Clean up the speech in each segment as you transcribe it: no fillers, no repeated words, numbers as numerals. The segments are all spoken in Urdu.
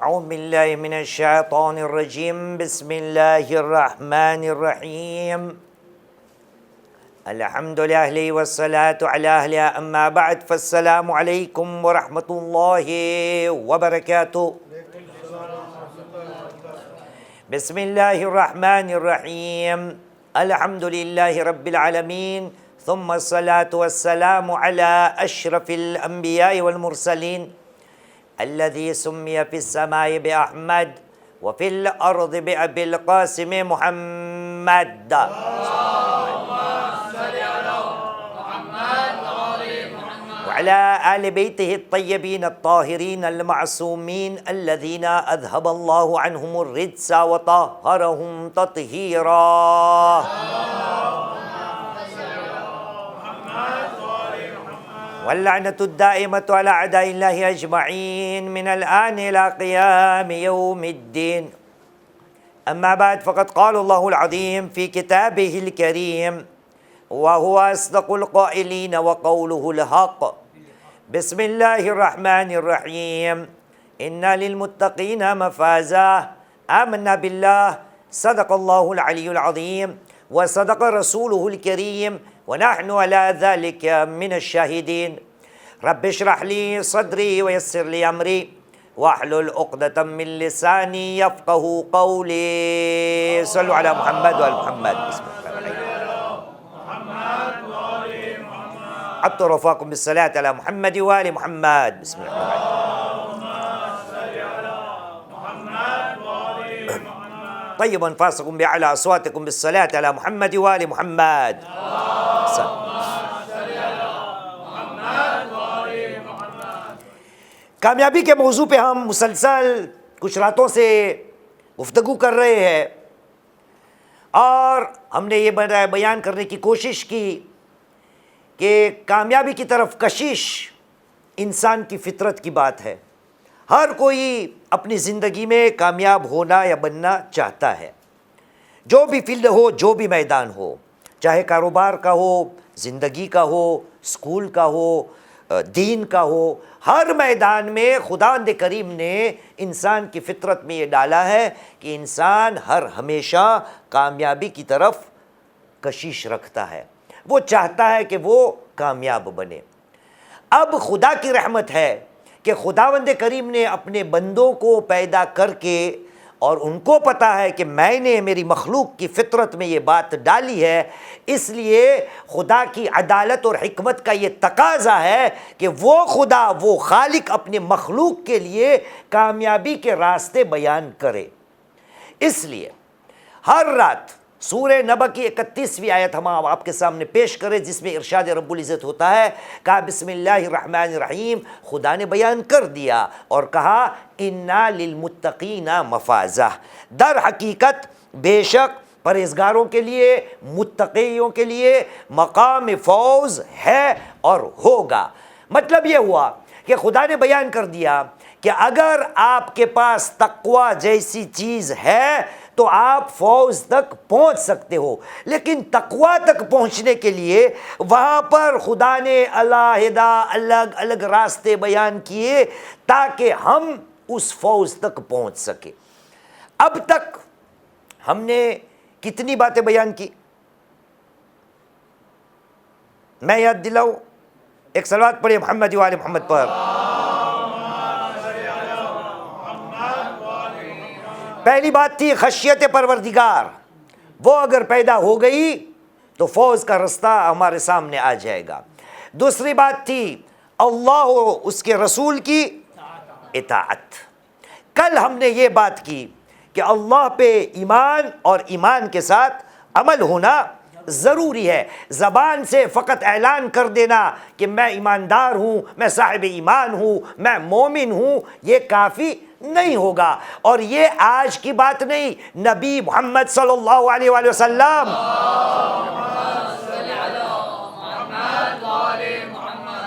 اعوذ باللہ من الشیطان الرجیم بسم اللہ الرحمن الرحیم الحمد للہ والصلاة علی اہلہ اما بعد فالسلام علیکم ورحمۃ اللہ وبرکاتہ۔ بسم اللہ الرحمن الرحیم الحمد للہ رب العالمین ثم الصلاة والسلام علی اشرف الانبیاء والمرسلین الذي سمي في السماء بأحمد وفي الأرض بأبي القاسم محمد وعلى آل بيته الطيبين الطاهرين المعصومين الذين أذهب الله عنهم الرجس وطهرهم تطهيرا واللعنة الدائمة على أعداء الله أجمعين من الآن إلى قيام يوم الدين. أما بعد فقد قال الله العظيم في كتابه الكريم وهو أصدق القائلين وقوله الحق. بسم الله الرحمن الرحيم إن للمتقين مفازا آمنا بالله صدق الله العلي العظيم وصدق رسوله الكريم ونحن على ذلك من الشاهدين. رب اشرح لي صدري ويسر لي أمري واحلل عقدة من لساني يفقه قولي. صلوا على محمد وآل محمد. بسم الله الرحمن الرحيم. عبد رفاقكم بالصلاة على محمد وآل محمد. بسم الله الرحمن الرحيم. طيب أنفاسكم بأعلى أصواتكم بالصلاة على محمد وآل محمد. کامیابی کے موضوع پہ ہم مسلسل کچھ راتوں سے گفتگو کر رہے ہیں اور ہم نے یہ بیان کرنے کی کوشش کی کہ کامیابی کی طرف کشش انسان کی فطرت کی بات ہے۔ ہر کوئی اپنی زندگی میں کامیاب ہونا یا بننا چاہتا ہے، جو بھی فیلڈ ہو، جو بھی میدان ہو، چاہے کاروبار کا ہو، زندگی کا ہو، اسکول کا ہو، دین کا ہو، ہر میدان میں خداوند کریم نے انسان کی فطرت میں یہ ڈالا ہے کہ انسان ہمیشہ کامیابی کی طرف کشش رکھتا ہے، وہ چاہتا ہے کہ وہ کامیاب بنے۔ اب خدا کی رحمت ہے کہ خداوند کریم نے اپنے بندوں کو پیدا کر کے اور ان کو پتہ ہے کہ میں نے میری مخلوق کی فطرت میں یہ بات ڈالی ہے، اس لیے خدا کی عدالت اور حکمت کا یہ تقاضا ہے کہ وہ خدا، وہ خالق اپنے مخلوق کے لیے کامیابی کے راستے بیان کرے۔ اس لیے ہر رات سورہ نبأ کی 31ویں آیت ہم آپ کے سامنے پیش کریں، جس میں ارشاد رب العزت ہوتا ہے، کہا بسم اللہ الرحمن الرحیم، خدا نے بیان کر دیا اور کہا اِنَّا لِلْمُتَّقِينَ مَفَازًا، در حقیقت بے شک پرہیزگاروں کے لیے، متقیوں کے لیے مقام فوز ہے اور ہوگا۔ مطلب یہ ہوا کہ خدا نے بیان کر دیا کہ اگر آپ کے پاس تقوی جیسی چیز ہے تو آپ فوز تک پہنچ سکتے ہو، لیکن تقوی تک پہنچنے کے لیے وہاں پر خدا نے علیحدہ الگ الگ راستے بیان کیے تاکہ ہم اس فوز تک پہنچ سکے۔ اب تک ہم نے کتنی باتیں بیان کی؟ میں یاد دلاؤں، ایک صلوات پڑھیں محمد و آل محمد پر۔ پہلی بات تھی خشیت پروردگار، وہ اگر پیدا ہو گئی تو فوز کا رستہ ہمارے سامنے آ جائے گا۔ دوسری بات تھی اللہ و اس کے رسول کی اطاعت۔ کل ہم نے یہ بات کی کہ اللہ پہ ایمان اور ایمان کے ساتھ عمل ہونا ضروری ہے۔ زبان سے فقط اعلان کر دینا کہ میں ایماندار ہوں، میں صاحب ایمان ہوں، میں مومن ہوں، یہ کافی نہیں ہوگا۔ اور یہ آج کی بات نہیں، نبی محمد صلی اللہ علیہ وآلہ وسلم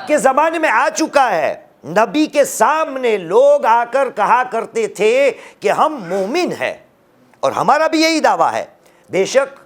کے زمانے میں آ چکا ہے۔ نبی کے سامنے لوگ آ کر کہا کرتے تھے کہ ہم مومن ہیں، اور ہمارا بھی یہی دعویٰ ہے۔ بے شک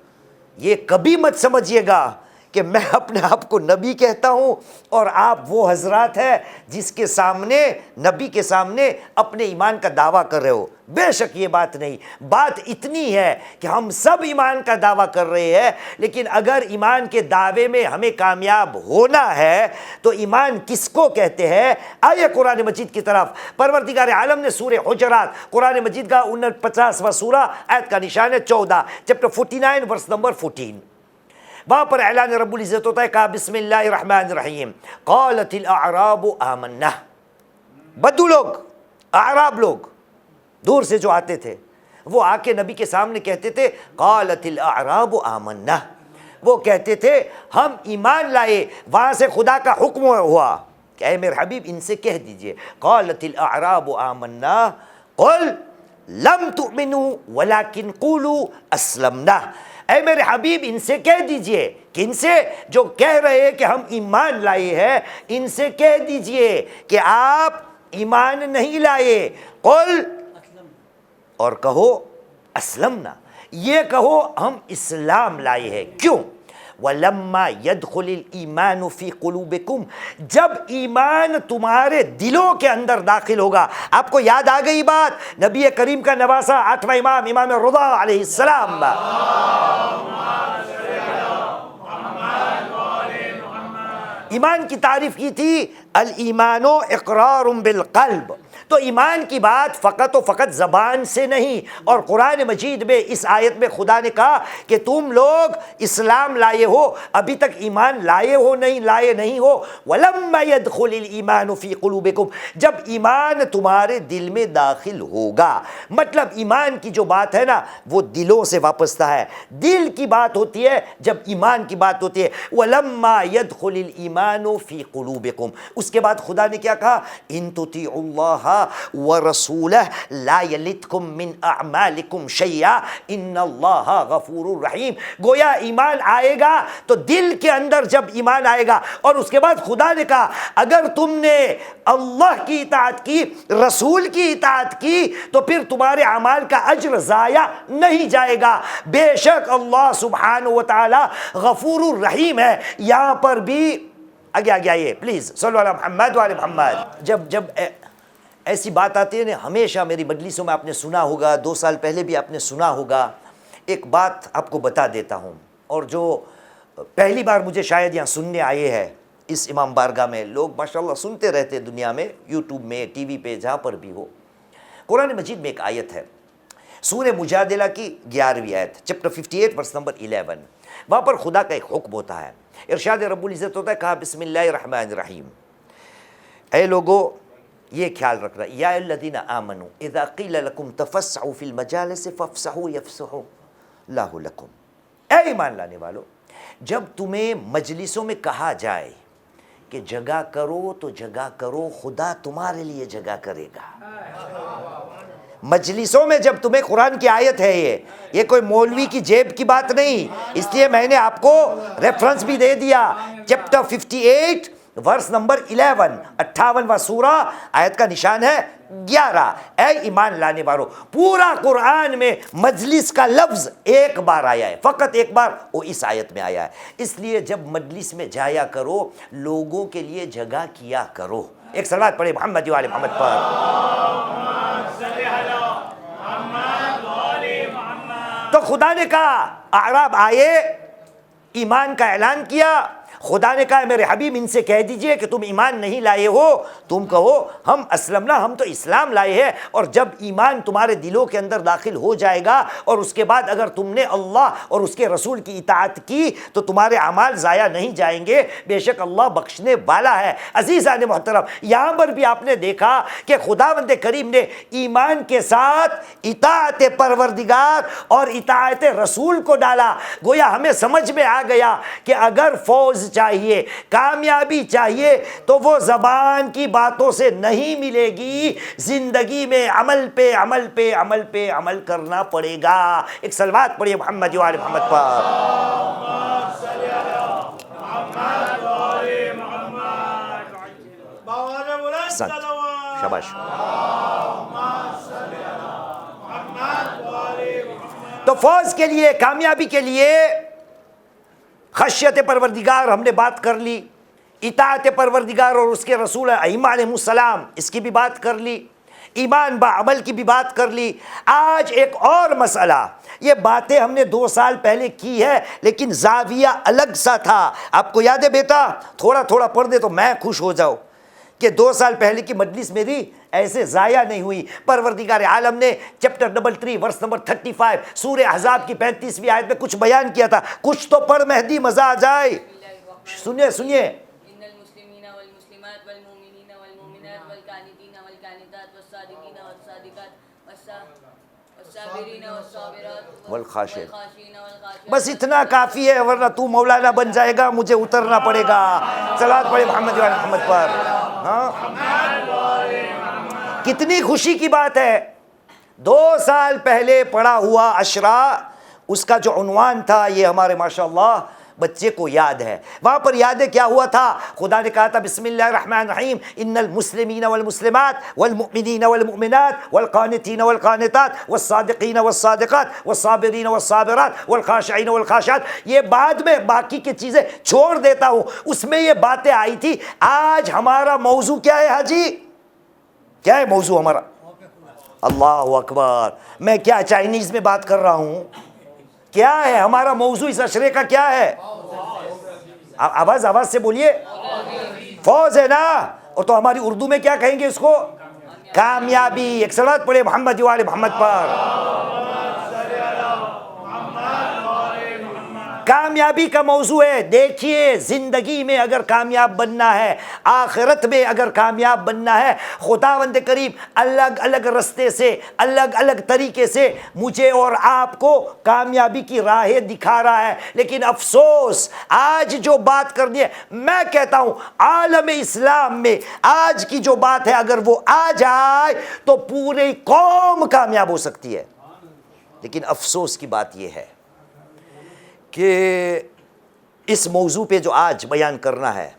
یہ کبھی مت سمجھیے گا کہ میں اپنے آپ کو نبی کہتا ہوں اور آپ وہ حضرات ہیں جس کے سامنے، نبی کے سامنے اپنے ایمان کا دعویٰ کر رہے ہو. بے شک یہ بات نہیں، بات اتنی ہے کہ ہم سب ایمان کا دعویٰ کر رہے ہیں، لیکن اگر ایمان کے دعوے میں ہمیں کامیاب ہونا ہے تو ایمان کس کو کہتے ہیں؟ آئیے قرآن مجید کی طرف. پروردگار عالم نے سورہ حجرات، قرآن مجید کا 49واں سورہ، آیت کا نشان ہے 14، چیپٹر 49 ورس نمبر 14. وہاں پر اعلان رب العزت ہوتا ہے، کہا بسم اللہ الرحمن الرحیم، قالت الاعراب آمنا. بدو لوگ، اعراب لوگ، دور سے جو آتے تھے، وہ آ کے نبی کے سامنے کہتے تھے قالت الاعراب آمنا، وہ کہتے تھے ہم ایمان لائے. وہاں سے خدا کا حکم ہوا کہ اے میرے حبیب ان سے کہہ دیجئے قالت الاعراب آمنا قل لم تؤمنوا ولكن قولوا اسلمنا. اے میرے حبیب ان سے کہہ دیجئے، کہ ان سے جو کہہ رہے ہیں کہ ہم ایمان لائے ہیں، ان سے کہہ دیجئے کہ آپ ایمان نہیں لائے. قل، اور کہو اسلمنا، یہ کہو ہم اسلام لائے ہیں. کیوں؟ وَلَمَّا يَدْخُلِ الْإِيمَانُ فِي قُلُوبِكُمْ، جب ایمان تمہارے دلوں کے اندر داخل ہوگا. آپ کو یاد آ گئی بات، نبی کریم کا نواسہ، 8واں امام، امام رضا علیہ السلام. ایمان کی تعریف کی تھی الایمان اقرار بالقلب. تو ایمان کی بات فقط و فقط زبان سے نہیں. اور قرآن مجید میں اس آیت میں خدا نے کہا کہ تم لوگ اسلام لائے ہو، ابھی تک ایمان لائے نہیں ہو. وَلَمَّا يَدْخُلِ الْإِيمَانُ فِي قُلُوبِكُمْ، جب ایمان تمہارے دل میں داخل ہوگا. مطلب ایمان کی جو بات ہے نا وہ دلوں سے وابستہ ہے، دل کی بات ہوتی ہے جب ایمان کی بات ہوتی ہے. وَلَمَّا يَدْخُلِ الْإِيمَانُ فِي قُلُوبِكُمْ، اس کے بعد خدا نے کیا کہا؟ إِن تُطِيعُوا اللَّهَ وَرَسُولَهُ لَا يَلِتْكُم مِّنْ أَعْمَالِكُمْ شَيْئًا إِنَّ اللَّهَ غَفُورٌ رَحِيمٌ. گویا ایمان آئے گا تو دل کے اندر جب ایمان آئے گا، اور اس کے بعد خدا نے کہا اگر تم نے اللہ کی اطاعت کی، رسول کی اطاعت کی، تو پھر تمہارے اعمال کا اجر ضائع نہیں جائے گا. بے شک اللہ سبحانہ و تعالی غفور الرحیم ہے. یہاں پر بھی آگے آئیے پلیز، صلو علی محمد وعلی محمد. جب ایسی بات آتی ہے نا، ہمیشہ میری مجلسوں میں آپ نے سنا ہوگا، 2 سال پہلے بھی آپ نے سنا ہوگا. ایک بات آپ کو بتا دیتا ہوں، اور جو پہلی بار مجھے شاید یہاں سننے آئے ہیں اس امام بارگاہ میں، لوگ ماشاءاللہ سنتے رہتے دنیا میں، یوٹیوب میں، ٹی وی پہ، جہاں پر بھی ہو. قرآن مجید میں ایک آیت ہے، سورہ مجادلہ کی 11ویں آیت، چیپٹر 58 ورس نمبر 11. وہاں پر خدا کا ایک حکم ہوتا ہے، ارشاد رب العزت ہوتا ہے، کہا بسم اللہ الرحمن الرحیم. اے لوگو یہ خیال رکھنا، یا الذین آمنوا اذا قیل لکم تفسحوا فی المجالس فافسحوا یفسح اللہ لکم. اے ایمان لانے والو، جب تمہیں مجلسوں میں کہا جائے کہ جگہ کرو تو جگہ کرو، خدا تمہارے لیے جگہ کرے گا. مجلسوں میں جب تمہیں، قرآن کی آیت ہے یہ کوئی مولوی کی جیب کی بات نہیں، اس لیے میں نے آپ کو ریفرنس بھی دے دیا. چیپٹر 58 ورس نمبر 11، 58واں سورہ، آیت کا نشان ہے 11. اے ایمان لانے والو، پورا قرآن میں مجلس کا لفظ ایک بار آیا ہے، فقط ایک بار، وہ اس آیت میں آیا ہے. اس لیے جب مجلس میں جایا کرو، لوگوں کے لیے جگہ کیا کرو. ایک صلوات پڑھے محمد وعلی محمد پر. تو خدا نے کہا، اعراب آئے، ایمان کا اعلان کیا. خدا نے کہا میرے حبیب ان سے کہہ دیجئے کہ تم ایمان نہیں لائے ہو، تم کہو ہم اسلمنا، ہم تو اسلام لائے ہیں. اور جب ایمان تمہارے دلوں کے اندر داخل ہو جائے گا، اور اس کے بعد اگر تم نے اللہ اور اس کے رسول کی اطاعت کی تو تمہارے اعمال ضائع نہیں جائیں گے. بے شک اللہ بخشنے والا ہے. عزیزان محترم، یہاں پر بھی آپ نے دیکھا کہ خداوند کریم نے ایمان کے ساتھ اطاعت پروردگار اور اطاعت رسول کو ڈالا. گویا ہمیں سمجھ میں آ گیا کہ اگر فوز چاہیے، کامیابی چاہیے، تو وہ زبان کی باتوں سے نہیں ملے گی، زندگی میں عمل پہ عمل پہ عمل پہ عمل کرنا پڑے گا. ایک صلوات پڑھیے محمد و آل محمد پر. شاباش. تو فوز کے لیے، کامیابی کے لیے خشیت پروردگار ہم نے بات کر لی، اطاعت پروردگار اور اس کے رسول ائمہ علیہ السلام اس کی بھی بات کر لی، ایمان با عمل کی بھی بات کر لی۔ آج ایک اور مسئلہ، یہ باتیں ہم نے 2 سال پہلے کی ہے لیکن زاویہ الگ سا تھا۔ آپ کو یاد ہے بیٹا؟ تھوڑا تھوڑا پڑھ دے تو میں خوش ہو جاؤں کہ 2 سال پہلے کی مجلس میری ایسے ضائع نہیں ہوئی۔ پروردگار عالم نے چیپٹر نمبر 3 ورس نمبر 35 سورہ احزاب کی 35ویں آیت میں کچھ بیان کیا تھا۔ کچھ تو پڑھ مہدی، مزہ آ جائے۔ سنیے سنیے، ان المسلمین والمسلمات والمؤمنین والمؤمنات والقانتین والقانتات والصادقین والصادقات والصابرین والصابرات والخاشعين۔ والخاشعین والخاشعات۔ بس اتنا کافی ہے، ورنہ تو مولانا بن جائے گا، مجھے اترنا پڑے گا۔ صلوات پڑھے محمد وعلی محمد پر۔ ہاں، کتنی خوشی کی بات ہے، 2 سال پہلے پڑھا ہوا اشرا، اس کا جو عنوان تھا یہ ہمارے ماشاءاللہ بچے کو یاد ہے۔ وہاں پر یاد ہے کیا ہوا تھا؟ خدا نے کہا تھا بسم اللہ الرحمن الرحیم ان المسلمین والمسلمات والمؤمنین والمؤمنات والقانتین والقانتات والصادقین والصادقات والصابرین والصابرات والخاشعین والخاشعات۔ یہ بعد میں باقی کی چیزیں چھوڑ دیتا ہوں، اس میں یہ باتیں آئی تھی۔ آج ہمارا موضوع کیا ہے حاجی؟ کیا ہے موضوع ہمارا؟ اللہ اکبر، میں کیا چائنیز میں بات کر رہا ہوں؟ کیا ہے ہمارا موضوع اس اشرے کا؟ کیا ہے؟ آواز سے بولیے، فوز ہے نا؟ اور تو ہماری اردو میں کیا کہیں گے اس کو؟ کامیابی۔ ایک صلوات پڑھے محمد وعلی محمد پر۔ کامیابی کا موضوع ہے۔ دیکھیے، زندگی میں اگر کامیاب بننا ہے، آخرت میں اگر کامیاب بننا ہے، خداوند کریم الگ الگ رستے سے، الگ الگ طریقے سے مجھے اور آپ کو کامیابی کی راہیں دکھا رہا ہے۔ لیکن افسوس، آج جو بات کرنی ہے، میں کہتا ہوں عالم اسلام میں آج کی جو بات ہے اگر وہ آ جائے تو پوری قوم کامیاب ہو سکتی ہے۔ لیکن افسوس کی بات یہ ہے کہ اس موضوع پہ جو آج بیان کرنا ہے،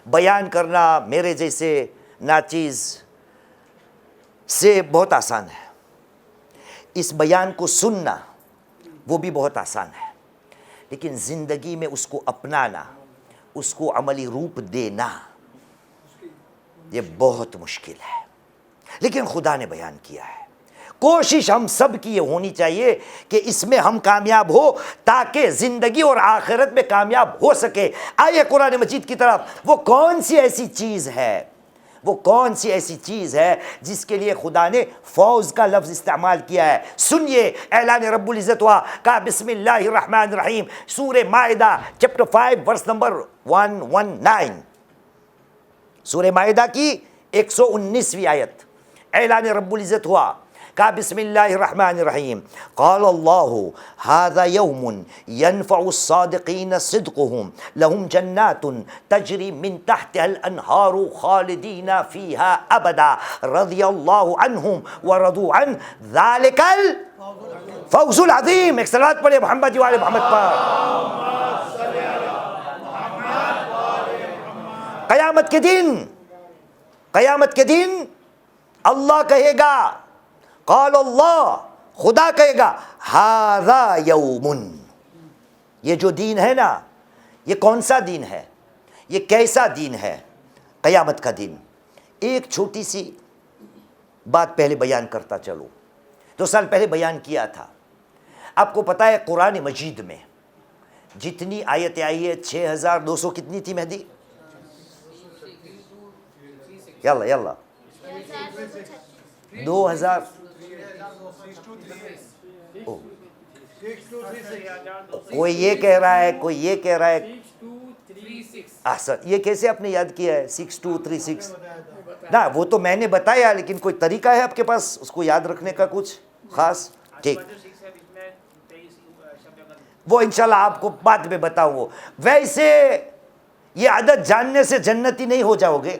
بیان کرنا میرے جیسے ناچیز سے بہت آسان ہے، اس بیان کو سننا وہ بھی بہت آسان ہے، لیکن زندگی میں اس کو اپنانا، اس کو عملی روپ دینا یہ بہت مشکل ہے۔ لیکن خدا نے بیان کیا ہے۔ کوشش ہم سب کی یہ ہونی چاہیے کہ اس میں ہم کامیاب ہو تاکہ زندگی اور آخرت میں کامیاب ہو سکے۔ آئیے قرآن مجید کی طرف۔ وہ کون سی ایسی چیز ہے، وہ کون سی ایسی چیز ہے جس کے لیے خدا نے فوز کا لفظ استعمال کیا ہے؟ سنیے، اعلان رب العزت ہوا، کہا بسم اللہ الرحمن الرحیم، سورہ مائدہ چیپٹر 5 ورس نمبر 119، سورہ مائدہ کی 119ویں آیت، اعلان رب العزت ہوا، کہا بسم اللہ الرحمن الرحیم، قال اللہ هذا یوم ينفع الصادقین صدقهم لهم جنات تجری من تحتها الانہار خالدین فیہا ابدا رضی اللہ عنہم ورضوا عنہ ذالک الفوز العظیم۔ ایک صلوات پڑھے محمد وعلی محمد پر۔ قیامت کے دن، قیامت کے دن اللہ کہے گا، قال اللہ، خدا کہے گا ھذا یوم، یہ جو دین ہے نا، یہ کون سا دین ہے، یہ کیسا دین ہے؟ قیامت کا دن۔ ایک چھوٹی سی بات پہلے بیان کرتا چلو، 2 سال پہلے بیان کیا تھا۔ آپ کو پتہ ہے قرآن مجید میں جتنی آیتیں آئی ہے 6200 کتنی تھی مہدی؟ یلا یلا 2000 کوئی یہ کہہ رہا ہے، کوئی یہ کہہ رہا ہے۔ احسن، یہ کیسے آپ نے یاد کیا ہے 6236؟ نا وہ تو میں نے بتایا، لیکن کوئی طریقہ ہے آپ کے پاس اس کو یاد رکھنے کا کچھ خاص؟ ٹھیک، وہ انشاءاللہ آپ کو بعد میں بتاؤں۔ ویسے یہ عدد جاننے سے جنتی نہیں ہو جاؤ گے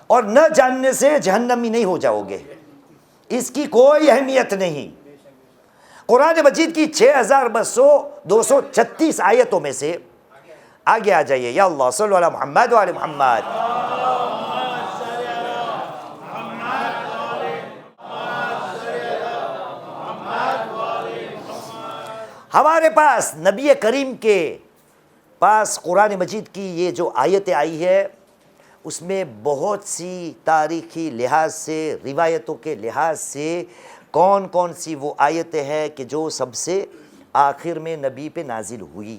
اور نہ جاننے سے جہنمی نہیں ہو جاؤ گے، اس کی کوئی اہمیت نہیں۔ قرآن مجید کی 6236 آیتوں میں سے آگے آ جائیے، یا اللہ صلی اللہ علیہ محمد وعلی محمد۔ ہمارے پاس نبی کریم کے پاس قرآن مجید کی یہ جو آیتیں آئی ہے اس میں بہت سی تاریخی لحاظ سے، روایتوں کے لحاظ سے کون کون سی وہ آیتیں ہیں کہ جو سب سے آخر میں نبی پہ نازل ہوئی.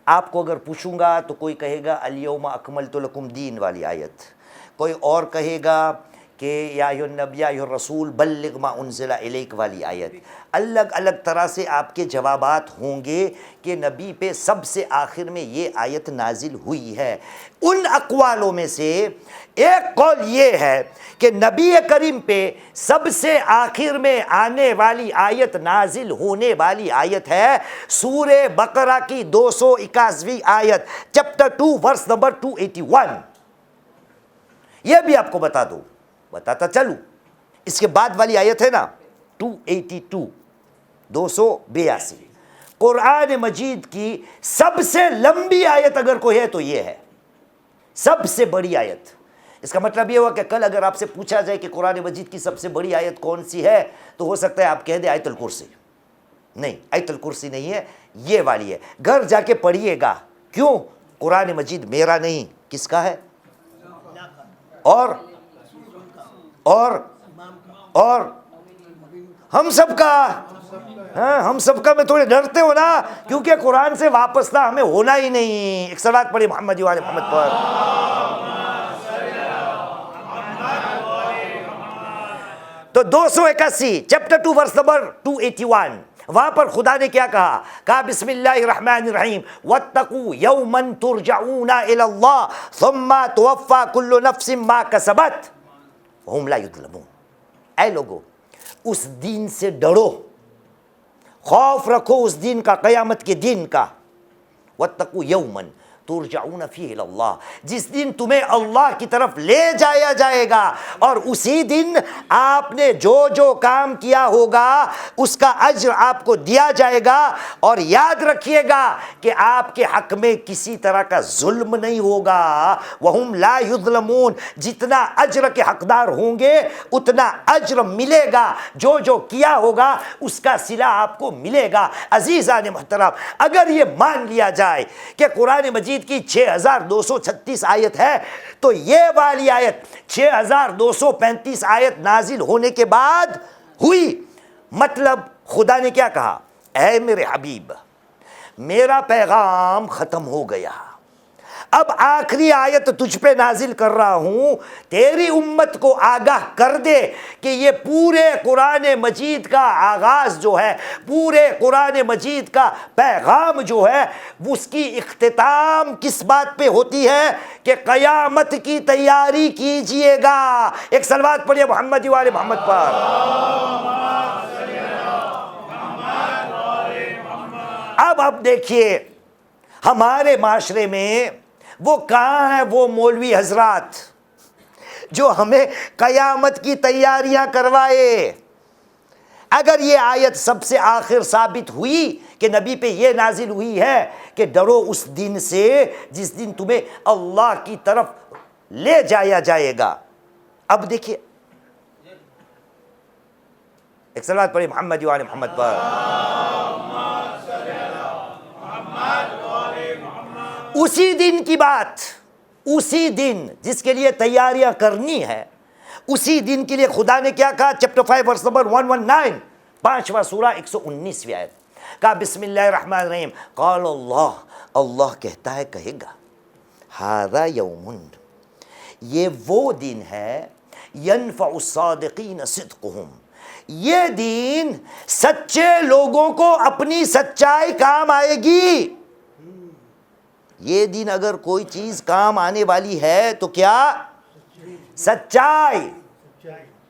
آپ کو اگر پوچھوں گا تو کوئی کہے گا الیوم اکملت لکم دین والی آیت، کوئی اور کہے گا کہ یا ایھا النبی یا ایھا الرسول بلغ ما انزل الیک والی آیت. الگ الگ طرح سے آپ کے جوابات ہوں گے کہ نبی پہ سب سے آخر میں یہ آیت نازل ہوئی ہے. ان اقوالوں میں سے ایک قول یہ ہے کہ نبی کریم پہ سب سے آخر میں آنے والی آیت، نازل ہونے والی آیت ہے سورہ بقرہ کی 281ویں آیت، چیپٹر 2 ورس نمبر 281. یہ بھی آپ کو بتاتا چلوں. اس کے بعد والی آیت ہے نا 282، 282. قرآن مجید کی سب سے لمبی آیت اگر کوئی ہے تو یہ ہے، سب سے بڑی آیت. اس کا مطلب یہ ہوا کہ کل اگر آپ سے پوچھا جائے کہ قرآن مجید کی سب سے بڑی آیت کون سی ہے تو ہو سکتا ہے آپ کہہ دیں آیت الکرسی. نہیں، آیت الکرسی نہیں ہے، یہ والی ہے. گھر جا کے پڑھیے گا. کیوں؟ قرآن مجید میرا نہیں، کس کا ہے؟ اور ہم سب کا. ہاں، ہم سب کا. میں تھوڑے ڈرتے ہو نا کیونکہ قرآن سے واپس نہ ہمیں ہونا ہی نہیں. ایک صلوات پڑھی محمد و آل محمد پر. تو 281 چیپٹر 2 ورس نمبر 281، وہاں پر خدا نے کیا کہا بسم اللہ الرحمن الرحیم واتقوا یوما ترجعون الی اللہ ثم توفی کل نفس ما کسبت وہم لا یظلمون. اے لوگو، اس دن سے ڈرو، خوف رکھو اس دن کا، قیامت کے دن کا. واتقوا یوما ترجعون فیہ الی اللہ، جس دن تمہیں اللہ کی طرف لے جایا جائے گا، اور اسی دن آپ نے جو جو کام کیا ہوگا اس کا اجر آپ کو دیا جائے گا. اور یاد رکھیے گا کہ آپ کے حق میں کسی طرح کا ظلم نہیں ہوگا. وہم لا یظلمون، جتنا اجر کے حقدار ہوں گے اتنا اجر ملے گا، جو جو کیا ہوگا اس کا صلہ آپ کو ملے گا. عزیزان محترم، اگر یہ مان لیا جائے کہ قرآن مجید کی 6236 آیت ہے تو یہ والی آیت 6235 آیت نازل ہونے کے بعد ہوئی. مطلب خدا نے کیا کہا؟ اے میرے حبیب، میرا پیغام ختم ہو گیا، اب آخری آیت تجھ پہ نازل کر رہا ہوں، تیری امت کو آگاہ کر دے کہ یہ پورے قرآن مجید کا آغاز جو ہے، پورے قرآن مجید کا پیغام جو ہے، اس کی اختتام کس بات پہ ہوتی ہے کہ قیامت کی تیاری کیجئے گا. ایک صلوات پڑھیے محمد و آل محمد پر. اب دیکھیے ہمارے معاشرے میں وہ کہاں ہیں وہ مولوی حضرات جو ہمیں قیامت کی تیاریاں کروائے. اگر یہ آیت سب سے آخر ثابت ہوئی کہ نبی پہ یہ نازل ہوئی ہے کہ ڈرو اس دن سے جس دن تمہیں اللہ کی طرف لے جایا جائے گا. اب دیکھیے، ایک صلوات پڑھیں محمد و آل محمد پر. اسی دن کی بات، اسی دن جس کے لیے تیاریاں کرنی ہے، اسی دن کے لیے خدا نے کیا کہا؟ چیپٹر 5 ورس نمبر 119، 5واں سورہ 119ویں آیت. کہا بسم اللہ الرحمن الرحیم قال اللہ، اللہ کہتا ہے، کہے گا ھذا یوم، یہ وہ دن ہے ینفع الصادقین صدقہم، یہ دن سچے لوگوں کو اپنی سچائی کام آئے گی. یہ دن اگر کوئی چیز کام آنے والی ہے تو کیا؟ سچائی.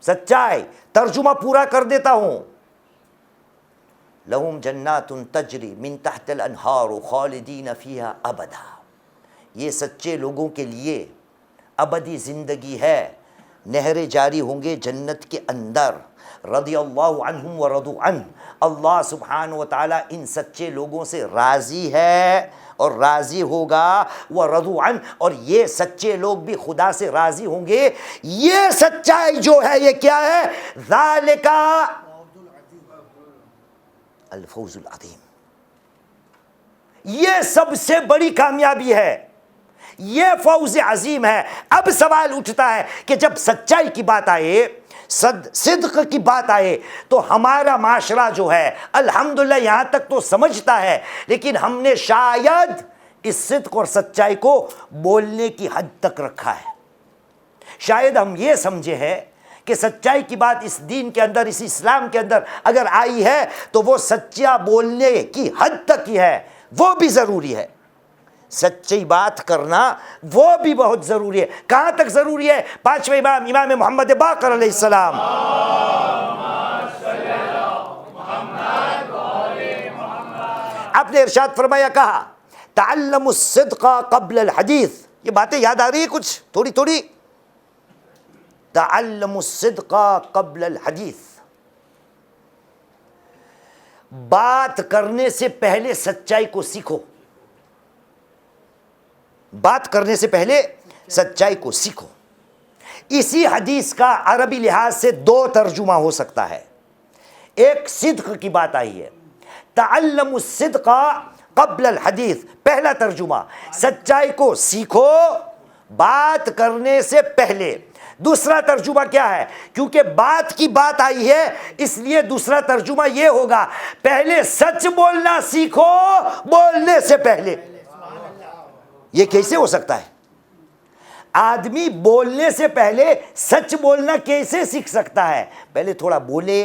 سچائی. ترجمہ پورا کر دیتا ہوں. لہم جنات تجری من تحت الانہار خالدین فیہا ابدا، یہ سچے لوگوں کے لیے ابدی زندگی ہے، نہریں جاری ہوں گے جنت کے اندر. رضی اللہ عنہم ورضوا عنہ، اللہ سبحانہ و تعالیٰ ان سچے لوگوں سے راضی ہے اور راضی ہوگا. ورضوا عنہ، اور یہ سچے لوگ بھی خدا سے راضی ہوں گے. یہ سچائی جو ہے یہ کیا ہے؟ ذالک الفوز العظیم. یہ سب سے بڑی کامیابی ہے، یہ فوز عظیم ہے۔ اب سوال اٹھتا ہے کہ جب سچائی کی بات آئے، صدق کی بات آئے، تو ہمارا معاشرہ جو ہے الحمدللہ یہاں تک تو سمجھتا ہے، لیکن ہم نے شاید اس صدق اور سچائی کو بولنے کی حد تک رکھا ہے۔ شاید ہم یہ سمجھے ہیں کہ سچائی کی بات اس دین کے اندر، اس اسلام کے اندر اگر آئی ہے تو وہ سچا بولنے کی حد تک ہی ہے، وہ بھی ضروری ہے۔ سچی بات کرنا وہ بھی بہت ضروری ہے۔ کہاں تک ضروری ہے؟ پانچویں امام، امام محمد باقر علیہ السلام، آپ نے ارشاد فرمایا، کہا تعلموا الصدق قبل الحدیث۔ یہ باتیں یاد آ رہی ہیں کچھ تھوڑی تھوڑی؟ تعلموا الصدق قبل الحدیث، بات کرنے سے پہلے سچائی کو سیکھو، بات کرنے سے پہلے سچائی کو سیکھو۔ اسی حدیث کا عربی لحاظ سے دو ترجمہ ہو سکتا ہے۔ ایک صدق کی بات آئی ہے، تعلموا الصدق قبل الحدیث، پہلا ترجمہ سچائی کو سیکھو بات کرنے سے پہلے۔ دوسرا ترجمہ کیا ہے؟ کیونکہ بات کی بات آئی ہے اس لیے دوسرا ترجمہ یہ ہوگا، پہلے سچ بولنا سیکھو بولنے سے پہلے۔ یہ کیسے ہو سکتا ہے؟ آدمی بولنے سے پہلے سچ بولنا کیسے سیکھ سکتا ہے؟ پہلے تھوڑا بولے۔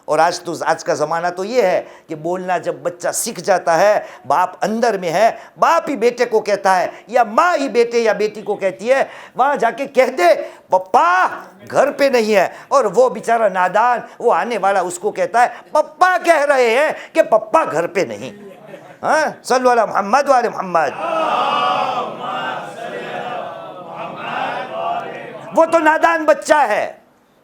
اور آج کا زمانہ تو یہ ہے کہ بولنا جب بچہ سیکھ جاتا ہے، باپ اندر میں ہے، باپ ہی بیٹے کو کہتا ہے یا ماں ہی بیٹے یا بیٹی کو کہتی ہے، وہاں جا کے کہہ دے پپا گھر پہ نہیں ہے، اور وہ بیچارہ نادان وہ آنے والا اس کو کہتا ہے پپا کہہ رہے ہیں کہ پپا گھر پہ نہیں۔ ہاں، صلو علی محمد و علی محمد۔ وہ تو نادان بچہ ہے،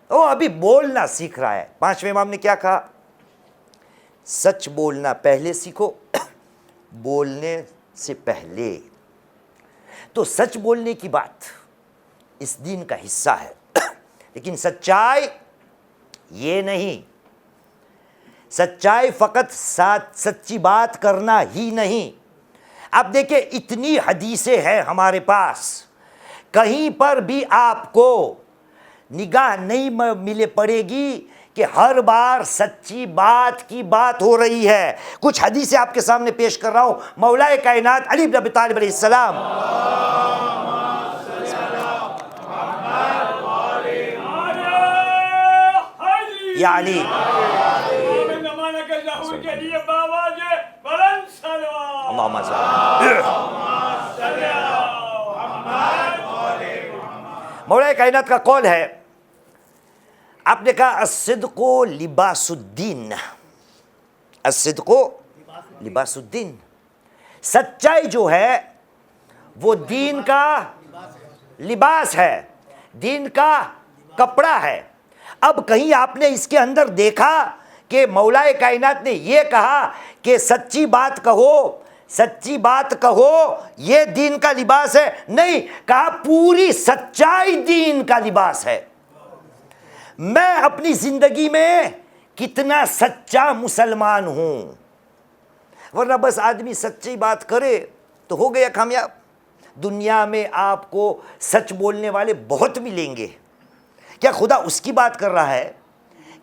وہ ابھی بولنا سیکھ رہا ہے۔ پانچویں امام نے کیا کہا؟ سچ بولنا پہلے سیکھو بولنے سے پہلے۔ تو سچ بولنے کی بات اس دین کا حصہ ہے، لیکن سچائی یہ نہیں۔ سچائی فقط سچی بات کرنا ہی نہیں۔ اب دیکھیں اتنی حدیثیں ہیں ہمارے پاس، کہیں پر بھی آپ کو نگاہ نہیں ملے پڑے گی کہ ہر بار سچی بات کی بات ہو رہی ہے۔ کچھ حدیثیں آپ کے سامنے پیش کر رہا ہوں۔ مولا کائنات علی بن ابی طالب علیہ السلام، یا علی، اللہم مولا کائنات کا قول ہے، آپ نے کہا الصدق لباس الدین، الصدق لباس الدین، سچائی جو ہے وہ دین کا لباس ہے، دین کا کپڑا ہے۔ اب کہیں آپ نے اس کے اندر دیکھا کہ مولا کائنات نے یہ کہا کہ سچی بات کہو، سچی بات کہو یہ دین کا لباس ہے؟ نہیں، کہا پوری سچائی دین کا لباس ہے۔ میں اپنی زندگی میں کتنا سچا مسلمان ہوں، ورنہ بس آدمی سچی بات کرے تو ہو گیا کامیاب۔ دنیا میں آپ کو سچ بولنے والے بہت ملیں گے، کیا خدا اس کی بات کر رہا ہے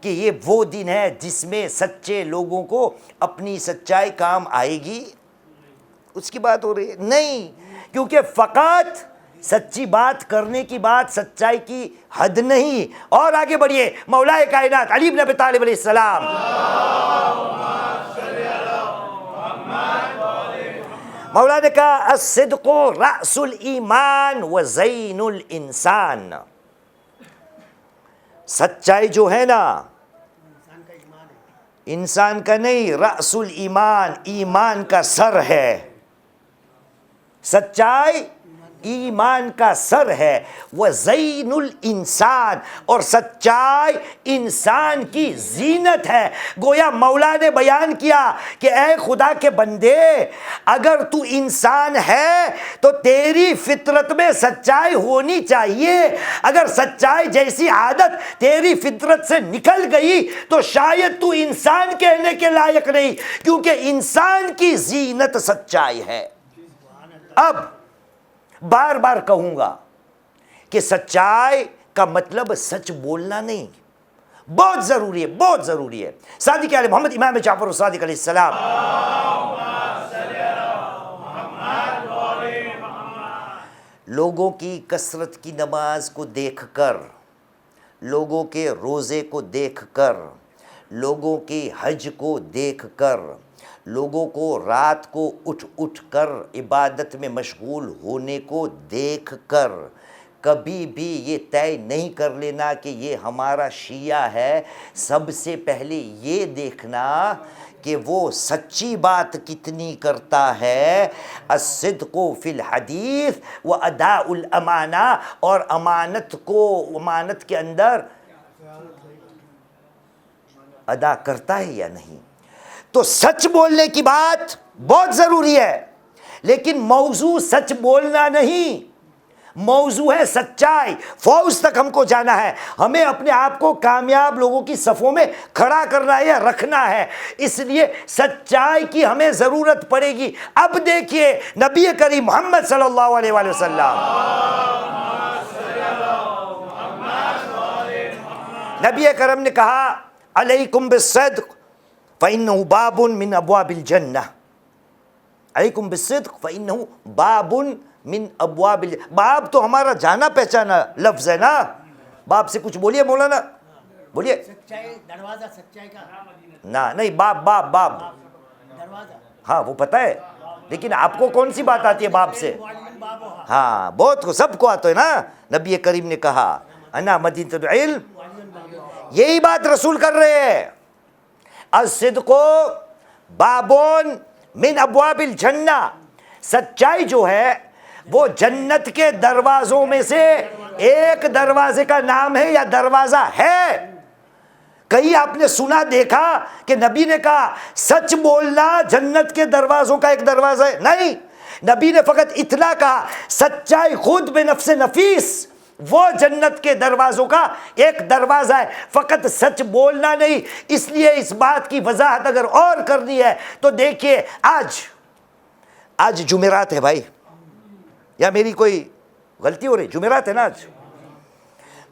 کہ یہ وہ دن ہے جس میں سچے لوگوں کو اپنی سچائی کام آئے گی؟ اس کی بات ہو رہی ہے؟ نہیں، کیونکہ فقط سچی بات کرنے کی بات سچائی کی حد نہیں۔ اور آگے بڑھیے، مولا کائنات علی بن ابی طالب علیہ السلام، مولا نے کہا الصدق رأس الایمان و زین الانسان، سچائی جو ہے نا انسان کا نہیں، رأس الایمان، ایمان کا سر ہے۔ سچائی ایمان کا سر ہے، وہ زین الانسان، اور سچائی انسان کی زینت ہے۔ گویا مولا نے بیان کیا کہ اے خدا کے بندے، اگر تو انسان ہے تو تیری فطرت میں سچائی ہونی چاہیے۔ اگر سچائی جیسی عادت تیری فطرت سے نکل گئی تو شاید تو انسان کہنے کے لائق نہیں، کیونکہ انسان کی زینت سچائی ہے۔ اب بار بار کہوں گا کہ سچائی کا مطلب سچ بولنا نہیں، بہت ضروری ہے، بہت ضروری ہے۔ صادق آل محمد امام جعفر الصادق علیہ السلام لوگوں کی کثرت کی نماز کو دیکھ کر، لوگوں کے روزے کو دیکھ کر، لوگوں کے حج کو دیکھ کر، لوگوں کو رات کو اٹھ اٹھ کر عبادت میں مشغول ہونے کو دیکھ کر کبھی بھی یہ طے نہیں کر لینا کہ یہ ہمارا شیعہ ہے۔ سب سے پہلے یہ دیکھنا کہ وہ سچی بات کتنی کرتا ہے۔ الصدق فی الحدیث و اداء الامانہ، اور امانت کے اندر ادا کرتا ہے یا نہیں۔ تو سچ بولنے کی بات بہت ضروری ہے، لیکن موضوع سچ بولنا نہیں، موضوع ہے سچائی۔ فوز تک ہم کو جانا ہے، ہمیں اپنے آپ کو کامیاب لوگوں کی صفوں میں کھڑا کرنا ہے یا رکھنا ہے، اس لیے سچائی کی ہمیں ضرورت پڑے گی۔ اب دیکھیے نبی کریم محمد صلی اللہ علیہ وآلہ وسلم، نبی کرم نے کہا علیکم بالصدق فإنه باب من ابواب الجنہ، علیکم بالصدق فإنه باب من ابواب باب تو ہمارا جانا پہچانا لفظ ہے نا، باب سے کچھ بولیے مولانا، بولیے۔ سچائی دروازہ، سچائی کا نہیں، باب دروازہ، ہاں وہ پتہ ہے، لیکن آپ کو کون سی بات آتی ہے باب سے؟ ہاں بہت کو، سب کو آتا ہے نا۔ نبی کریم نے کہا انا مدینۃ العلم، یہی بات رسول کر رہے ہیں۔ الصدق بابون من ابواب الجنہ، سچائی جو ہے وہ جنت کے دروازوں میں سے ایک دروازے کا نام ہے یا دروازہ ہے۔ کہیں آپ نے سنا دیکھا کہ نبی نے کہا سچ بولنا جنت کے دروازوں کا ایک دروازہ ہے؟ نہیں، نبی نے فقط اتنا کہا سچائی خود بنفس نفیس وہ جنت کے دروازوں کا ایک دروازہ ہے، فقط سچ بولنا نہیں۔ اس لیے اس بات کی وضاحت اگر اور کرنی ہے تو دیکھیے آج جمعرات ہے بھائی، یا میری کوئی غلطی ہو رہی؟ جمعرات ہے نا آج۔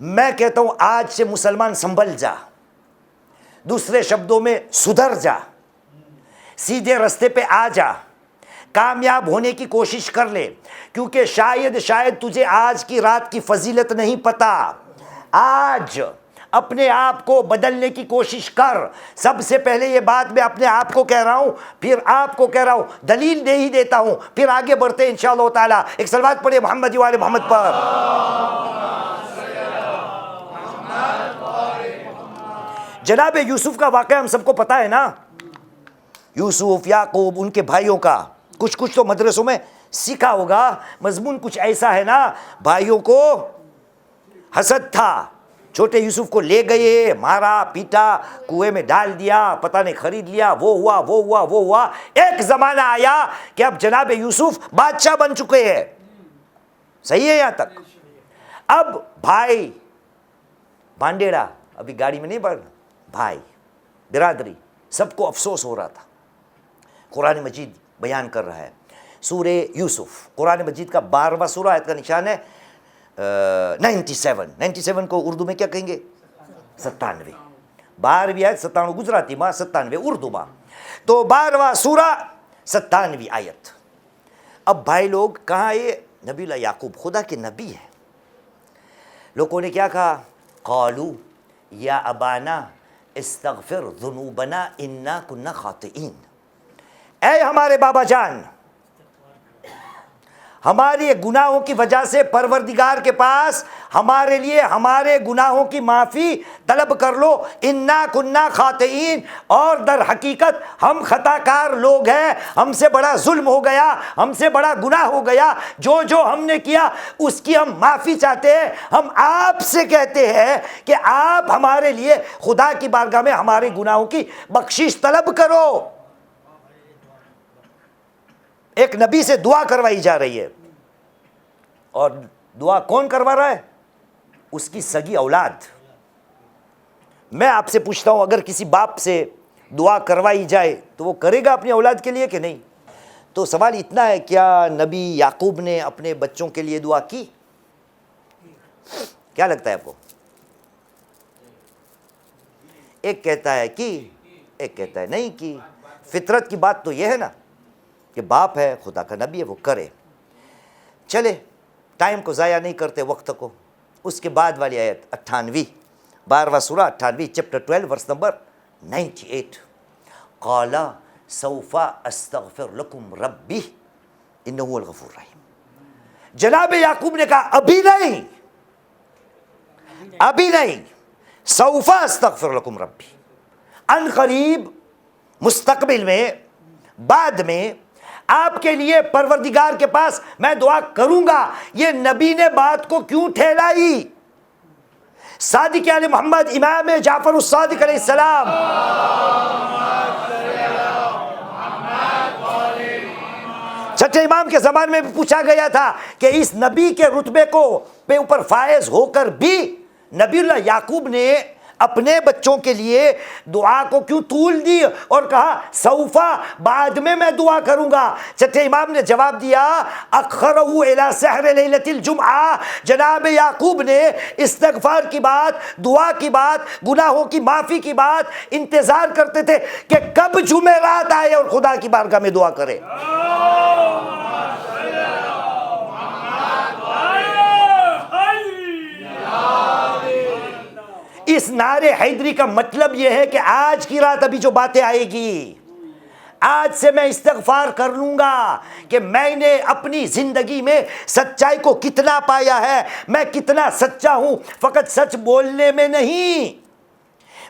میں کہتا ہوں آج سے مسلمان سنبھل جا، دوسرے شبدوں میں سدھر جا، سیدھے رستے پہ آ جا، کامیاب ہونے کی کوشش کر لے، کیونکہ شاید تجھے آج کی رات کی فضیلت نہیں پتا۔ آج اپنے آپ کو بدلنے کی کوشش کر۔ سب سے پہلے یہ بات میں اپنے آپ کو کہہ رہا ہوں، پھر آپ کو کہہ رہا ہوں، دلیل دے ہی دیتا ہوں، پھر آگے بڑھتے ہیں انشاءاللہ تعالی۔ ایک صلوات پڑھے محمد وآل محمد پر۔ جناب یوسف کا واقعہ ہم سب کو پتہ ہے نا، یوسف، یعقوب، ان کے بھائیوں کا کچھ تو مدرسوں میں سیکھا ہوگا، مضمون کچھ ایسا ہے نا، بھائیوں کو حسد تھا، چھوٹے یوسف کو لے گئے، مارا پیٹا، کنویں میں ڈال دیا، پتہ نہیں خرید لیا، وہ ہوا۔ ایک زمانہ آیا کہ اب جناب یوسف بادشاہ بن چکے ہیں، صحیح ہے یہاں تک؟ اب بھائی بانڈیڑا، ابھی گاڑی میں نہیں بڑھنا، بھائی برادری سب کو افسوس ہو رہا تھا۔ قرآن مجید بیان کر رہا ہے، سورہ یوسف قرآن مجید کا 12واں سورہ، آیت کا نشان ہے 97 کو اردو میں کیا کہیں گے؟ 97۔ 12ویں آیت 97 گجراتی ماں، 97 اردو ماں، تو 12واں سورہ 97 آیت۔ اب بھائی لوگ کہاں آئے؟ نبی اللہ یعقوب خدا کے نبی ہے، لوگوں نے کیا کہا؟ قالو یا ابانا استغفر ذنوبنا انا کنا خاطئین، اے ہمارے بابا جان، ہماری گناہوں کی وجہ سے پروردگار کے پاس ہمارے لیے ہمارے گناہوں کی معافی طلب کر لو. انا کنا خاطئین، اور در حقیقت ہم خطا کار لوگ ہیں، ہم سے بڑا ظلم ہو گیا، ہم سے بڑا گناہ ہو گیا، جو ہم نے کیا اس کی ہم معافی چاہتے ہیں. ہم آپ سے کہتے ہیں کہ آپ ہمارے لیے خدا کی بارگاہ میں ہمارے گناہوں کی بخشش طلب کرو. ایک نبی سے دعا کروائی جا رہی ہے، اور دعا کون کروا رہا ہے؟ اس کی سگی اولاد. میں آپ سے پوچھتا ہوں، اگر کسی باپ سے دعا کروائی جائے تو وہ کرے گا اپنی اولاد کے لیے کہ نہیں؟ تو سوال اتنا ہے، کیا نبی یعقوب نے اپنے بچوں کے لیے دعا کی؟ کیا لگتا ہے آپ کو؟ ایک کہتا ہے کی، ایک کہتا ہے نہیں کی. فطرت کی بات تو یہ ہے نا کہ باپ ہے، خدا کا نبی ہے، وہ کرے. چلے، ٹائم کو ضائع نہیں کرتے، وقت کو. اس کے بعد والی آیت 98، 12واں سورہ 98، چیپٹر 12 ورس نمبر 98. قال سوف استغفر لکم ربی انہ هو الغفور الرحیم. جناب یعقوب نے کہا ابھی نہیں، ابھی نہیں، سوف استغفر لکم ربی، ان قریب، مستقبل میں، بعد میں آپ کے لیے پروردگار کے پاس میں دعا کروں گا. یہ نبی نے بات کو کیوں ٹھہرائی؟ صادق علیہ محمد امام جعفر الصادق علیہ السلام چھٹے امام کے زمان میں بھی پوچھا گیا تھا کہ اس نبی کے رتبے کو پہ اوپر فائز ہو کر بھی نبی اللہ یعقوب نے اپنے بچوں کے لیے دعا کو کیوں طول دی اور کہا سوفا، بعد میں دعا کروں گا؟ چھٹے امام نے جواب دیا اخرہ الی سحر لیلۃ الجمعہ. جناب یعقوب نے استغفار کی بات، دعا کی بات، گناہوں کی معافی کی بات انتظار کرتے تھے کہ کب جمعرات آئے اور خدا کی بارگاہ میں دعا کرے. اس نعرے حیدری کا مطلب یہ ہے کہ آج کی رات ابھی جو باتیں آئے گی، آج سے میں استغفار کر لوں گا کہ میں نے اپنی زندگی میں سچائی کو کتنا پایا ہے، میں کتنا سچا ہوں. فقط سچ بولنے میں نہیں،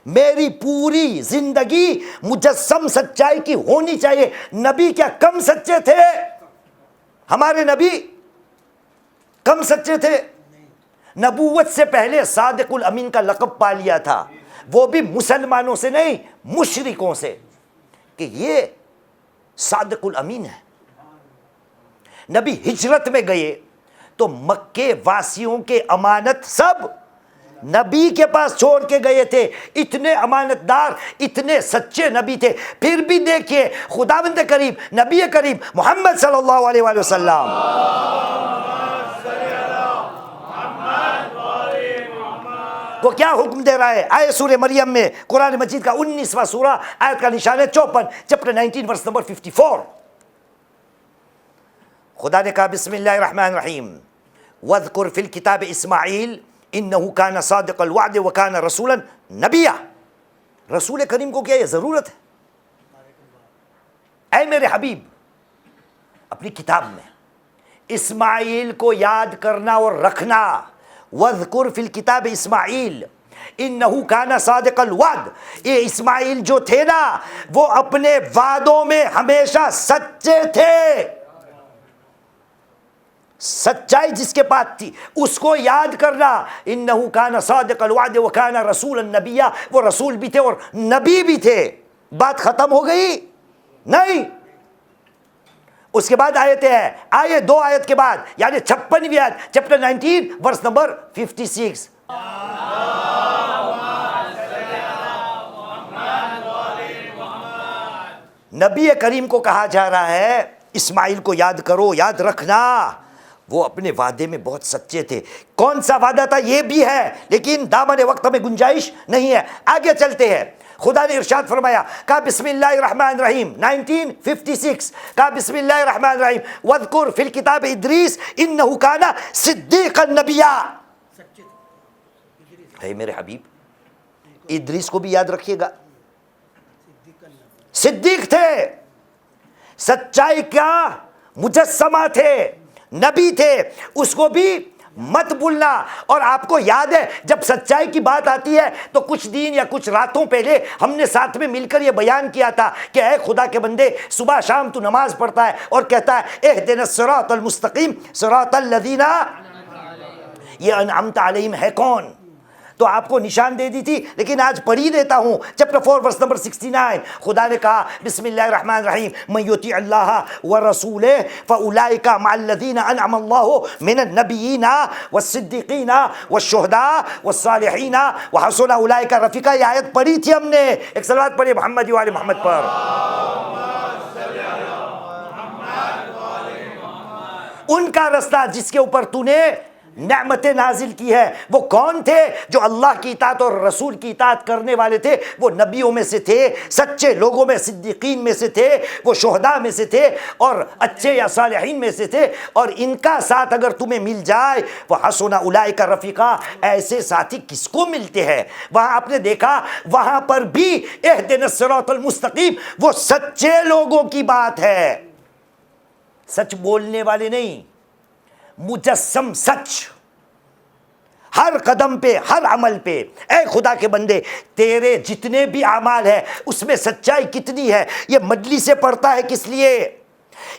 میری پوری زندگی مجسم سچائی کی ہونی چاہیے. نبی کیا کم سچے تھے؟ ہمارے نبی کم سچے تھے؟ نبوت سے پہلے صادق الامین کا لقب پا لیا تھا، وہ بھی مسلمانوں سے نہیں، مشرکوں سے، کہ یہ صادق الامین ہے. نبی ہجرت میں گئے تو مکے واسیوں کے امانت سب نبی کے پاس چھوڑ کے گئے تھے. اتنے امانت دار، اتنے سچے نبی تھے. پھر بھی دیکھیے خداوند کریم، نبی کریم محمد صلی اللہ علیہ وآلہ وسلم کو کیا حکم دے رہا ہے؟ آئے سورہ مریم میں، قرآن مجید کا 19واں سورہ، آیت کا نشان ہے 54، چیپٹر 19 ورس نمبر 54. خدا نے کہا بسم اللہ الرحمن الرحیم وَاذْكُرْ فِي الْكِتَابِ اسماعیل إِنَّهُ كَانَ صَادِقَ الْوَعْدِ وَكَانَ رَسُولًا نَبِيًّا. رسول کریم کو کیا یہ ضرورت ہے؟ اے میرے حبیب، اپنی کتاب میں اسماعیل کو یاد کرنا اور رکھنا. وَاذْكُرْ فِي الْكِتَابِ اسماعیل إِنَّهُ كَانَ صَادِقَ الْوَعْدِ. یہ اسماعیل جو تھے نا، وہ اپنے وعدوں میں ہمیشہ سچے تھے. سچائی جس کے پاس تھی اس کو یاد کرنا. انہو کان صادق الوعد وکان رسولا نبیا، وہ رسول بھی تھے اور نبی بھی تھے. بات ختم ہو گئی؟ نہیں. اس کے بعد آیتیں ہیں، آئے 2 آیت کے بعد، یعنی 56ویں آیت، چیپٹر 19 ورس نمبر 56. نبی کریم کو کہا جا رہا ہے اسماعیل کو یاد کرو، یاد رکھنا، وہ اپنے وعدے میں بہت سچے تھے. کون سا وعدہ تھا یہ بھی ہے، لیکن دامن وقت میں گنجائش نہیں ہے. آگے چلتے ہیں. خدا نے ارشاد فرمایا، کہا بسم اللہ الرحمن الرحیم 1956، کہا بسم اللہ الرحمن الرحیم وَاذْكُرْ فِي الْكِتَابِ ادریس إِنَّهُ كَانَ صِدِّيقًا نَبِيًّا. اے میرے حبیب، ادریس کو بھی یاد رکھیے گا. صدیق تھے، سچائی کا مجسمہ تھے، نبی تھے اس کو بھی مت بھولنا. اور آپ کو یاد ہے جب سچائی کی بات آتی ہے تو کچھ دن یا کچھ راتوں پہلے ہم نے ساتھ میں مل کر یہ بیان کیا تھا کہ اے خدا کے بندے صبح شام تو نماز پڑھتا ہے اور کہتا ہے اہدنا الصراط المستقیم صراط الذین، یہ انعمت علیہم ہے کون؟ تو آپ کو نشان دے دی تھی لیکن آج پڑھ ہی دیتا ہوں. چیپٹر 4 ورس نمبر 69 خدا نے کہا بسم اللہ الرحمن الرحیم من یطیع اللہ ورسولہ فاولئک مع الذین انعم اللہ من النبیین والصدیقین والشہداء والصالحین وحسن اولئک رفیقا. یہ آیت پڑھی تھی ہم نے. ایک صلوات پڑھیے محمد و آل محمد پر. ان کا رستہ جس کے اوپر تو نے نعمتیں نازل کی ہے وہ کون تھے؟ جو اللہ کی اطاعت اور رسول کی اطاعت کرنے والے تھے. وہ نبیوں میں سے تھے، سچے لوگوں میں، صدیقین میں سے تھے، وہ شہداء میں سے تھے اور اچھے یا صالحین میں سے تھے. اور ان کا ساتھ اگر تمہیں مل جائے وحسن اولئک رفیقا، ایسے ساتھی کس کو ملتے ہیں؟ وہاں آپ نے دیکھا وہاں پر بھی اہدنا الصراط المستقیم وہ سچے لوگوں کی بات ہے، سچ بولنے والے نہیں، مجسم سچ ہر قدم پہ ہر عمل پہ. اے خدا کے بندے تیرے جتنے بھی اعمال ہیں اس میں سچائی کتنی ہے؟ یہ مجلس سے پڑھتا ہے کس لیے؟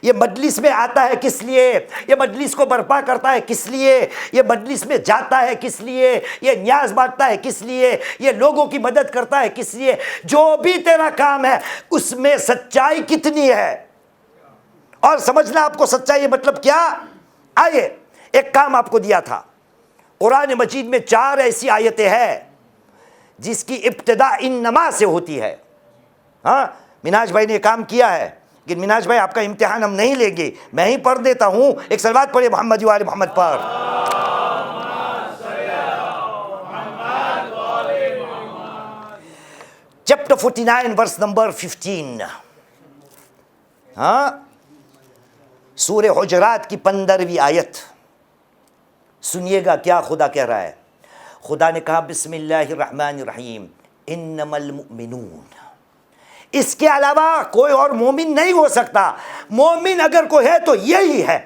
یہ مجلس میں آتا ہے کس لیے؟ یہ مجلس کو برپا کرتا ہے کس لیے؟ یہ مجلس میں جاتا ہے کس لیے؟ یہ نیاز بانٹتا ہے کس لیے؟ یہ لوگوں کی مدد کرتا ہے کس لیے؟ جو بھی تیرا کام ہے اس میں سچائی کتنی ہے؟ اور سمجھنا آپ کو سچائی مطلب کیا؟ آئیے ایک کام آپ کو دیا تھا. قرآن مجید میں 4 ایسی آیتیں ہیں جس کی ابتدا انما سے ہوتی ہے. ہاں مناج بھائی نے یہ کام کیا ہے لیکن مناج بھائی آپ کا امتحان ہم نہیں لیں گے، میں ہی پڑھ دیتا ہوں. ایک صلوات پڑھے محمد و آل محمد پر. Chapter 49 verse number 15. ہاں سورہ حجرات کی 15ویں آیت سنیے گا کیا خدا کہہ رہا ہے. خدا نے کہا بسم اللہ الرحمن الرحیم انما المؤمنون، اس کے علاوہ کوئی اور مومن نہیں ہو سکتا. مومن اگر کوئی ہے تو یہی ہے.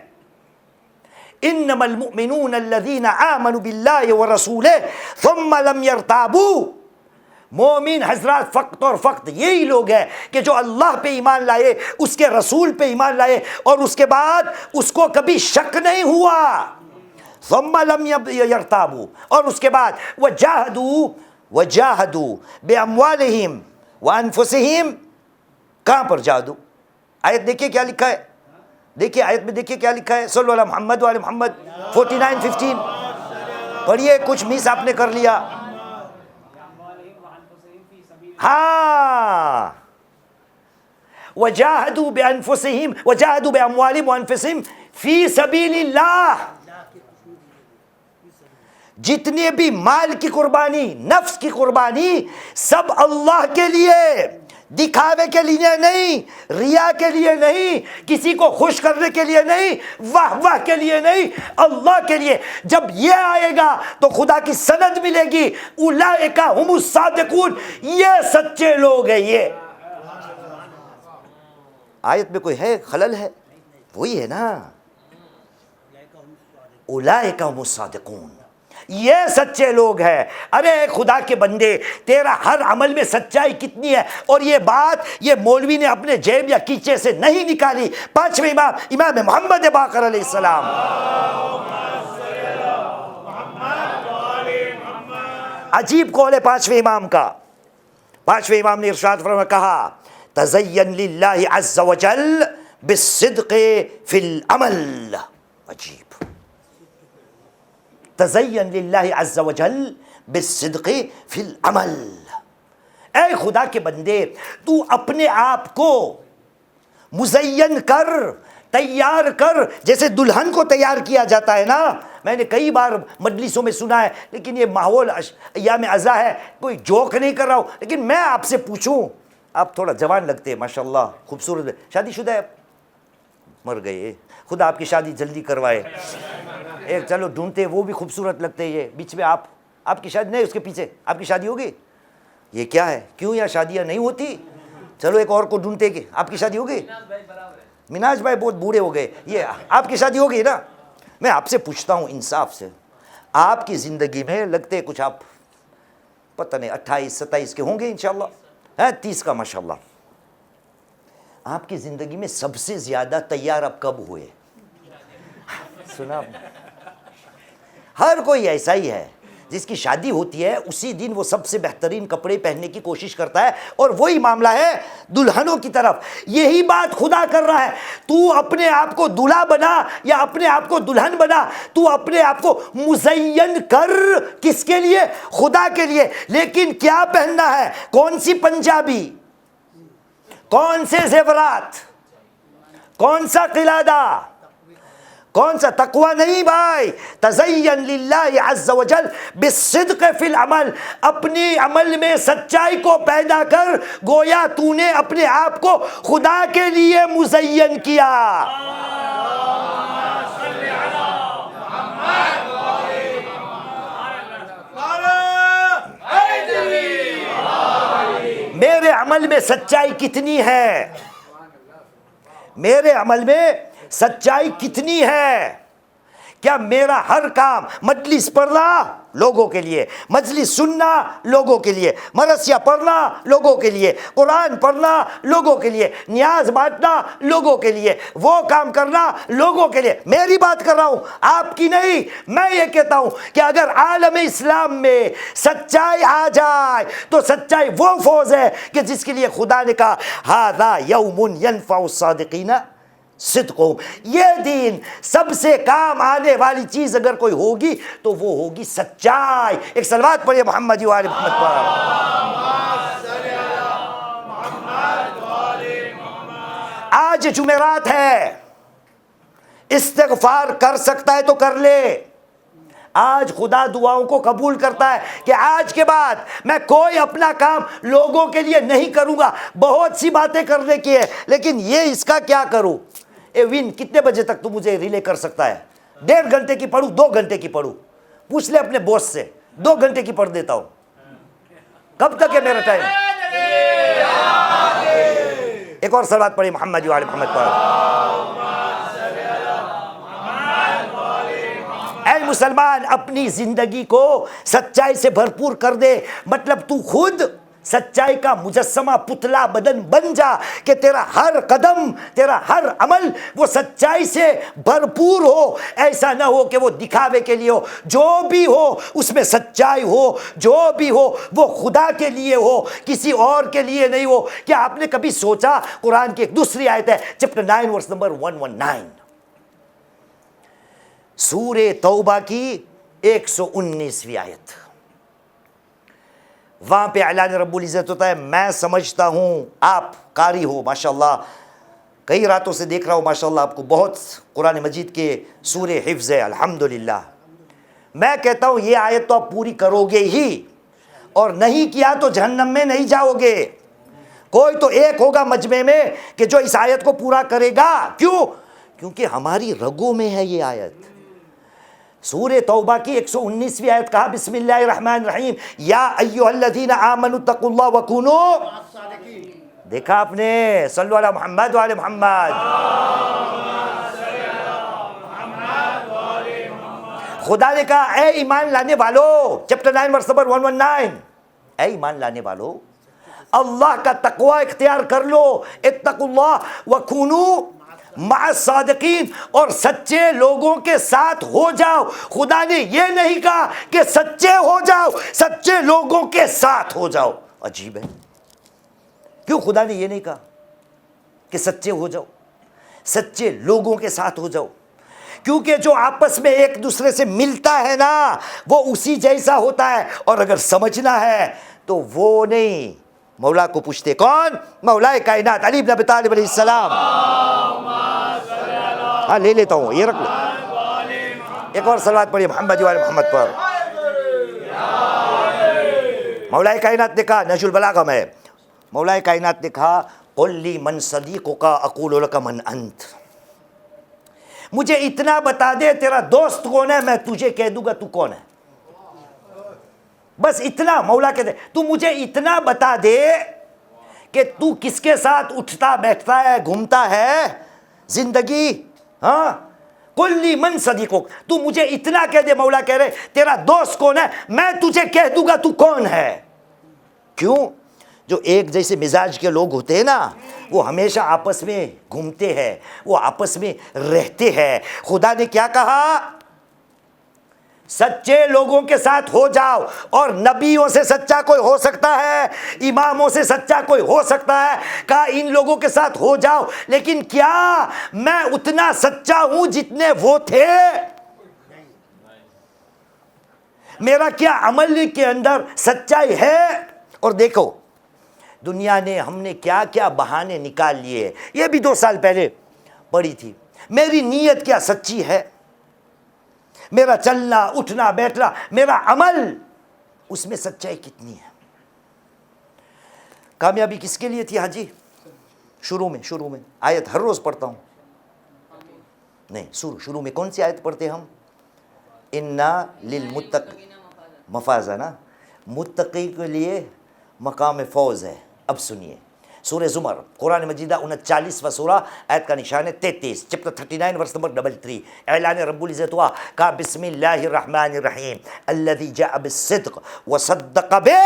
انما المؤمنون الذین آمنوا باللہ ورسولہ ثم لم يرتابوا. مومن حضرات فقط اور فقط یہی لوگ ہیں کہ جو اللہ پہ ایمان لائے، اس کے رسول پہ ایمان لائے اور اس کے بعد اس کو کبھی شک نہیں ہوا. ثم لم يرتابوا، اور اس کے بعد وجاہدوا باموالہم وانفسہم. کہاں پر جادو؟ آیت دیکھیے کیا لکھا ہے، دیکھیے آیت میں دیکھیے کیا لکھا ہے. صلی اللہ علیہ محمد و آل محمد 49:15 پڑھیے. کچھ مس آپ نے کر لیا. ہاں وجاہدوا بانفسہم وجاہدوا باموالہم وانفسہم فی سبیل اللہ. جتنے بھی مال کی قربانی، نفس کی قربانی، سب اللہ کے لیے، دکھاوے کے لیے نہیں، ریا کے لیے نہیں، کسی کو خوش کرنے کے لیے نہیں، واہ واہ کے لیے نہیں، اللہ کے لیے. جب یہ آئے گا تو خدا کی سند ملے گی. اولئک هم الصادقون، یہ سچے لوگ ہیں. یہ آیت میں کوئی ہے خلل ہے؟ وہی ہے نا، اولئک هم الصادقون، یہ سچے لوگ ہیں. ارے خدا کے بندے تیرا ہر عمل میں سچائی کتنی ہے؟ اور یہ بات یہ مولوی نے اپنے جیب یا کیچے سے نہیں نکالی. 5ویں امام امام محمد باقر علیہ السلام. عجیب قول ہے 5ویں امام کا. 5ویں امام نے ارشاد فرمایا کہا تزین للہ عز وجل بالصدق فی العمل. عجیب. تزین للہ عز وجل بالصدق فی العمل. اے خدا کے بندے تو اپنے آپ کو مزین کر، تیار کر، جیسے دلہن کو تیار کیا جاتا ہے نا. میں نے کئی بار مجلسوں میں سنا ہے لیکن یہ ماحول ایام عزا ہے، کوئی جوک نہیں کر رہا ہوں، لیکن میں آپ سے پوچھوں، آپ تھوڑا جوان لگتے ہیں ماشاءاللہ، خوبصورت، شادی شدہ ہے؟ مر گئے، خدا آپ کی شادی جلدی کروائے. ایک چلو ڈھونڈتے وہ بھی خوبصورت لگتے ہیں. یہ بیچ میں آپ کی شادی نہیں، اس کے پیچھے آپ کی شادی ہوگی. یہ کیا ہے؟ کیوں یہاں شادیاں نہیں ہوتی؟ چلو ایک اور کو ڈھونڈتے کہ آپ کی شادی ہوگی. مناج بھائی بہت بوڑھے ہو گئے. یہ آپ کی شادی ہوگی نا؟ میں آپ سے پوچھتا ہوں انصاف سے، آپ کی زندگی میں لگتے کچھ آپ پتہ نہیں 28-27 کے ہوں گے انشاءاللہ، 30 کا ماشاءاللہ، آپ کی زندگی میں سب سے زیادہ تیار اب کب ہوئے؟ سنا آپ نے؟ ہر کوئی ایسا ہی ہے، جس کی شادی ہوتی ہے اسی دن وہ سب سے بہترین کپڑے پہننے کی کوشش کرتا ہے، اور وہی معاملہ ہے دلہنوں کی طرف، یہی بات خدا کر رہا ہے، تو اپنے آپ کو دلہا بنا یا اپنے آپ کو دلہن بنا، تو اپنے آپ کو مزین کر، کس کے لیے؟ خدا کے لیے، لیکن کیا پہننا ہے؟ کون سی پنجابی، کون سے زیورات، کون سا قلادہ، کون سا تقوی نہیں بھائی، تزین للہ عز وجل بالصدق فی العمل، اپنی عمل میں سچائی کو پیدا کر، گویا تو نے اپنے آپ کو خدا کے لیے مزین کیا۔ میرے عمل میں سچائی کتنی ہے؟ میرے عمل میں سچائی کتنی ہے؟ کیا میرا ہر کام مجلس پڑھنا لوگوں کے لیے، مجلس سننا لوگوں کے لیے، مرثیہ پڑھنا لوگوں کے لیے، قرآن پڑھنا لوگوں کے لیے، نیاز بانٹنا لوگوں کے لیے، وہ کام کرنا لوگوں کے لیے؟ میری بات کر رہا ہوں، آپ کی نہیں۔ میں یہ کہتا ہوں کہ اگر عالم اسلام میں سچائی آ جائے تو سچائی وہ فوج ہے کہ جس کے لیے خدا نے کہا ھذا یوم ینفع الصادقین صدقہم، یہ دن سب سے کام آنے والی چیز اگر کوئی ہوگی تو وہ ہوگی سچائی۔ ایک صلوات پڑھیے محمد و آل محمد پر۔ آج جمعرات ہے، استغفار کر سکتا ہے تو کر لے۔ آج خدا دعاؤں کو قبول کرتا ہے کہ آج کے بعد میں کوئی اپنا کام لوگوں کے لیے نہیں کروں گا۔ بہت سی باتیں کرنے کی ہے، لیکن یہ اس کا کیا کروں؟ اے وین کتنے بجے تک تو مجھے ریلے کر سکتا ہے؟ 1.5 گھنٹے کی پڑھوں، 2 گھنٹے کی پڑھوں؟ پوچھ لے اپنے باس سے، 2 گھنٹے کی پڑھ دیتا ہوں۔ کب تک ہے میرا ٹائم؟ ایک اور صلوات پڑھی محمد و آل محمد پر۔ اے مسلمان، اپنی زندگی کو سچائی سے بھرپور کر دے، مطلب تو خود سچائی کا مجسمہ، پتلا بدن بن جا کہ تیرا ہر قدم، تیرا ہر عمل وہ سچائی سے بھرپور ہو۔ ایسا نہ ہو کہ وہ دکھاوے کے لیے ہو، جو بھی ہو اس میں سچائی ہو، جو بھی ہو وہ خدا کے لیے ہو، کسی اور کے لیے نہیں ہو۔ کیا آپ نے کبھی سوچا، قرآن کی ایک دوسری آیت ہے، چیپٹر 9 ورس نمبر 119، سورہ توبہ کی 119ویں آیت، وہاں پہ اعلان رب العزت ہوتا ہے، میں سمجھتا ہوں آپ قاری ہو ماشاءاللہ، کئی راتوں سے دیکھ رہا ہوں ماشاءاللہ آپ کو بہت قرآن مجید کے سورہ حفظ ہے الحمدللہ۔ میں کہتا ہوں یہ آیت تو آپ پوری کرو گے ہی، اور نہیں کیا تو جہنم میں نہیں جاؤ گے۔ کوئی تو ایک ہوگا مجمع میں کہ جو اس آیت کو پورا کرے گا۔ کیوں؟ کیونکہ ہماری رگوں میں ہے یہ آیت۔ سورہ توبہ کی 119ویں آیت کہا، بسم اللہ الرحمن الرحیم، یا ایھا الذین آمنوا اتقوا اللہ وکونوا، دیکھا آپ نے؟ صلو علی محمد و آل محمد۔ خدا نے کہا اے ایمان لانے والو، چیپٹر 9 ورس نمبر 119، اے ایمان لانے والو اللہ کا تقوی اختیار کر لو، اتقوا اللہ وکونوا مع الصادقین، اور سچے لوگوں کے ساتھ ہو جاؤ۔ خدا نے یہ نہیں کہا کہ سچے ہو جاؤ، سچے لوگوں کے ساتھ ہو جاؤ۔ عجیب ہے، کیوں خدا نے یہ نہیں کہا کہ سچے ہو جاؤ، سچے لوگوں کے ساتھ ہو جاؤ؟ کیونکہ جو آپس میں ایک دوسرے سے ملتا ہے نا وہ اسی جیسا ہوتا ہے، اور اگر سمجھنا ہے تو وہ نہیں، مولا کو پوچھتے، کون؟ مولا کائنات علی بن ابی طالب علیہ السلام۔ ہاں لے لیتا ہوں، یہ رکھ لو۔ ایک اور صلوات پڑھیے محمد و آل محمد پر۔ مولا کائنات نے کہا، نہج البلاغہ میں مولا کائنات نے کہا، قل لی من صدیقک اقول لک من انت، مجھے اتنا بتا دے تیرا دوست کون ہے، میں تجھے کہہ دوں گا تو کون ہے۔ بس اتنا مولا کہتے، تو مجھے اتنا بتا دے کہ تو کس کے ساتھ اٹھتا بیٹھتا ہے، گھومتا ہے، زندگی، ہاں قل لی من صدیقک، تو مجھے اتنا کہہ دے، مولا کہہ رہے تیرا دوست کون ہے، میں تجھے کہہ دوں گا تو کون ہے۔ کیوں؟ جو ایک جیسے مزاج کے لوگ ہوتے ہیں نا، وہ ہمیشہ آپس میں گھومتے ہیں، وہ آپس میں رہتے ہیں۔ خدا نے کیا کہا؟ سچے لوگوں کے ساتھ ہو جاؤ، اور نبیوں سے سچا کوئی ہو سکتا ہے، اماموں سے سچا کوئی ہو سکتا ہے، کہا ان لوگوں کے ساتھ ہو جاؤ، لیکن کیا میں اتنا سچا ہوں جتنے وہ تھے؟ میرا کیا عمل کے اندر سچائی ہے؟ اور دیکھو دنیا نے، ہم نے کیا کیا بہانے نکال لیے، یہ بھی 2 سال پہلے پڑھی تھی۔ میری نیت کیا سچی ہے؟ میرا چلنا اٹھنا بیٹھنا، میرا عمل، اس میں سچائی کتنی ہے؟ کامیابی کس کے لیے تھی حاجی؟ شروع میں آیت ہر روز پڑھتا ہوں، نہیں شروع میں کون سی آیت پڑھتے ہم؟ انا للمتقین مفازہ، نا، متقی کے لیے مقام فوز ہے۔ اب سنیے سورہ زمر، قرآن مجیدہ 39واں سورہ، آیت کا نشان ہے 33، چپٹر 39 ورس نمبر 33۔ اعلان رب العزت ہوا، کہا بسم اللہ الرحمن الرحیم الذی جاء بالصدق وصدق بہ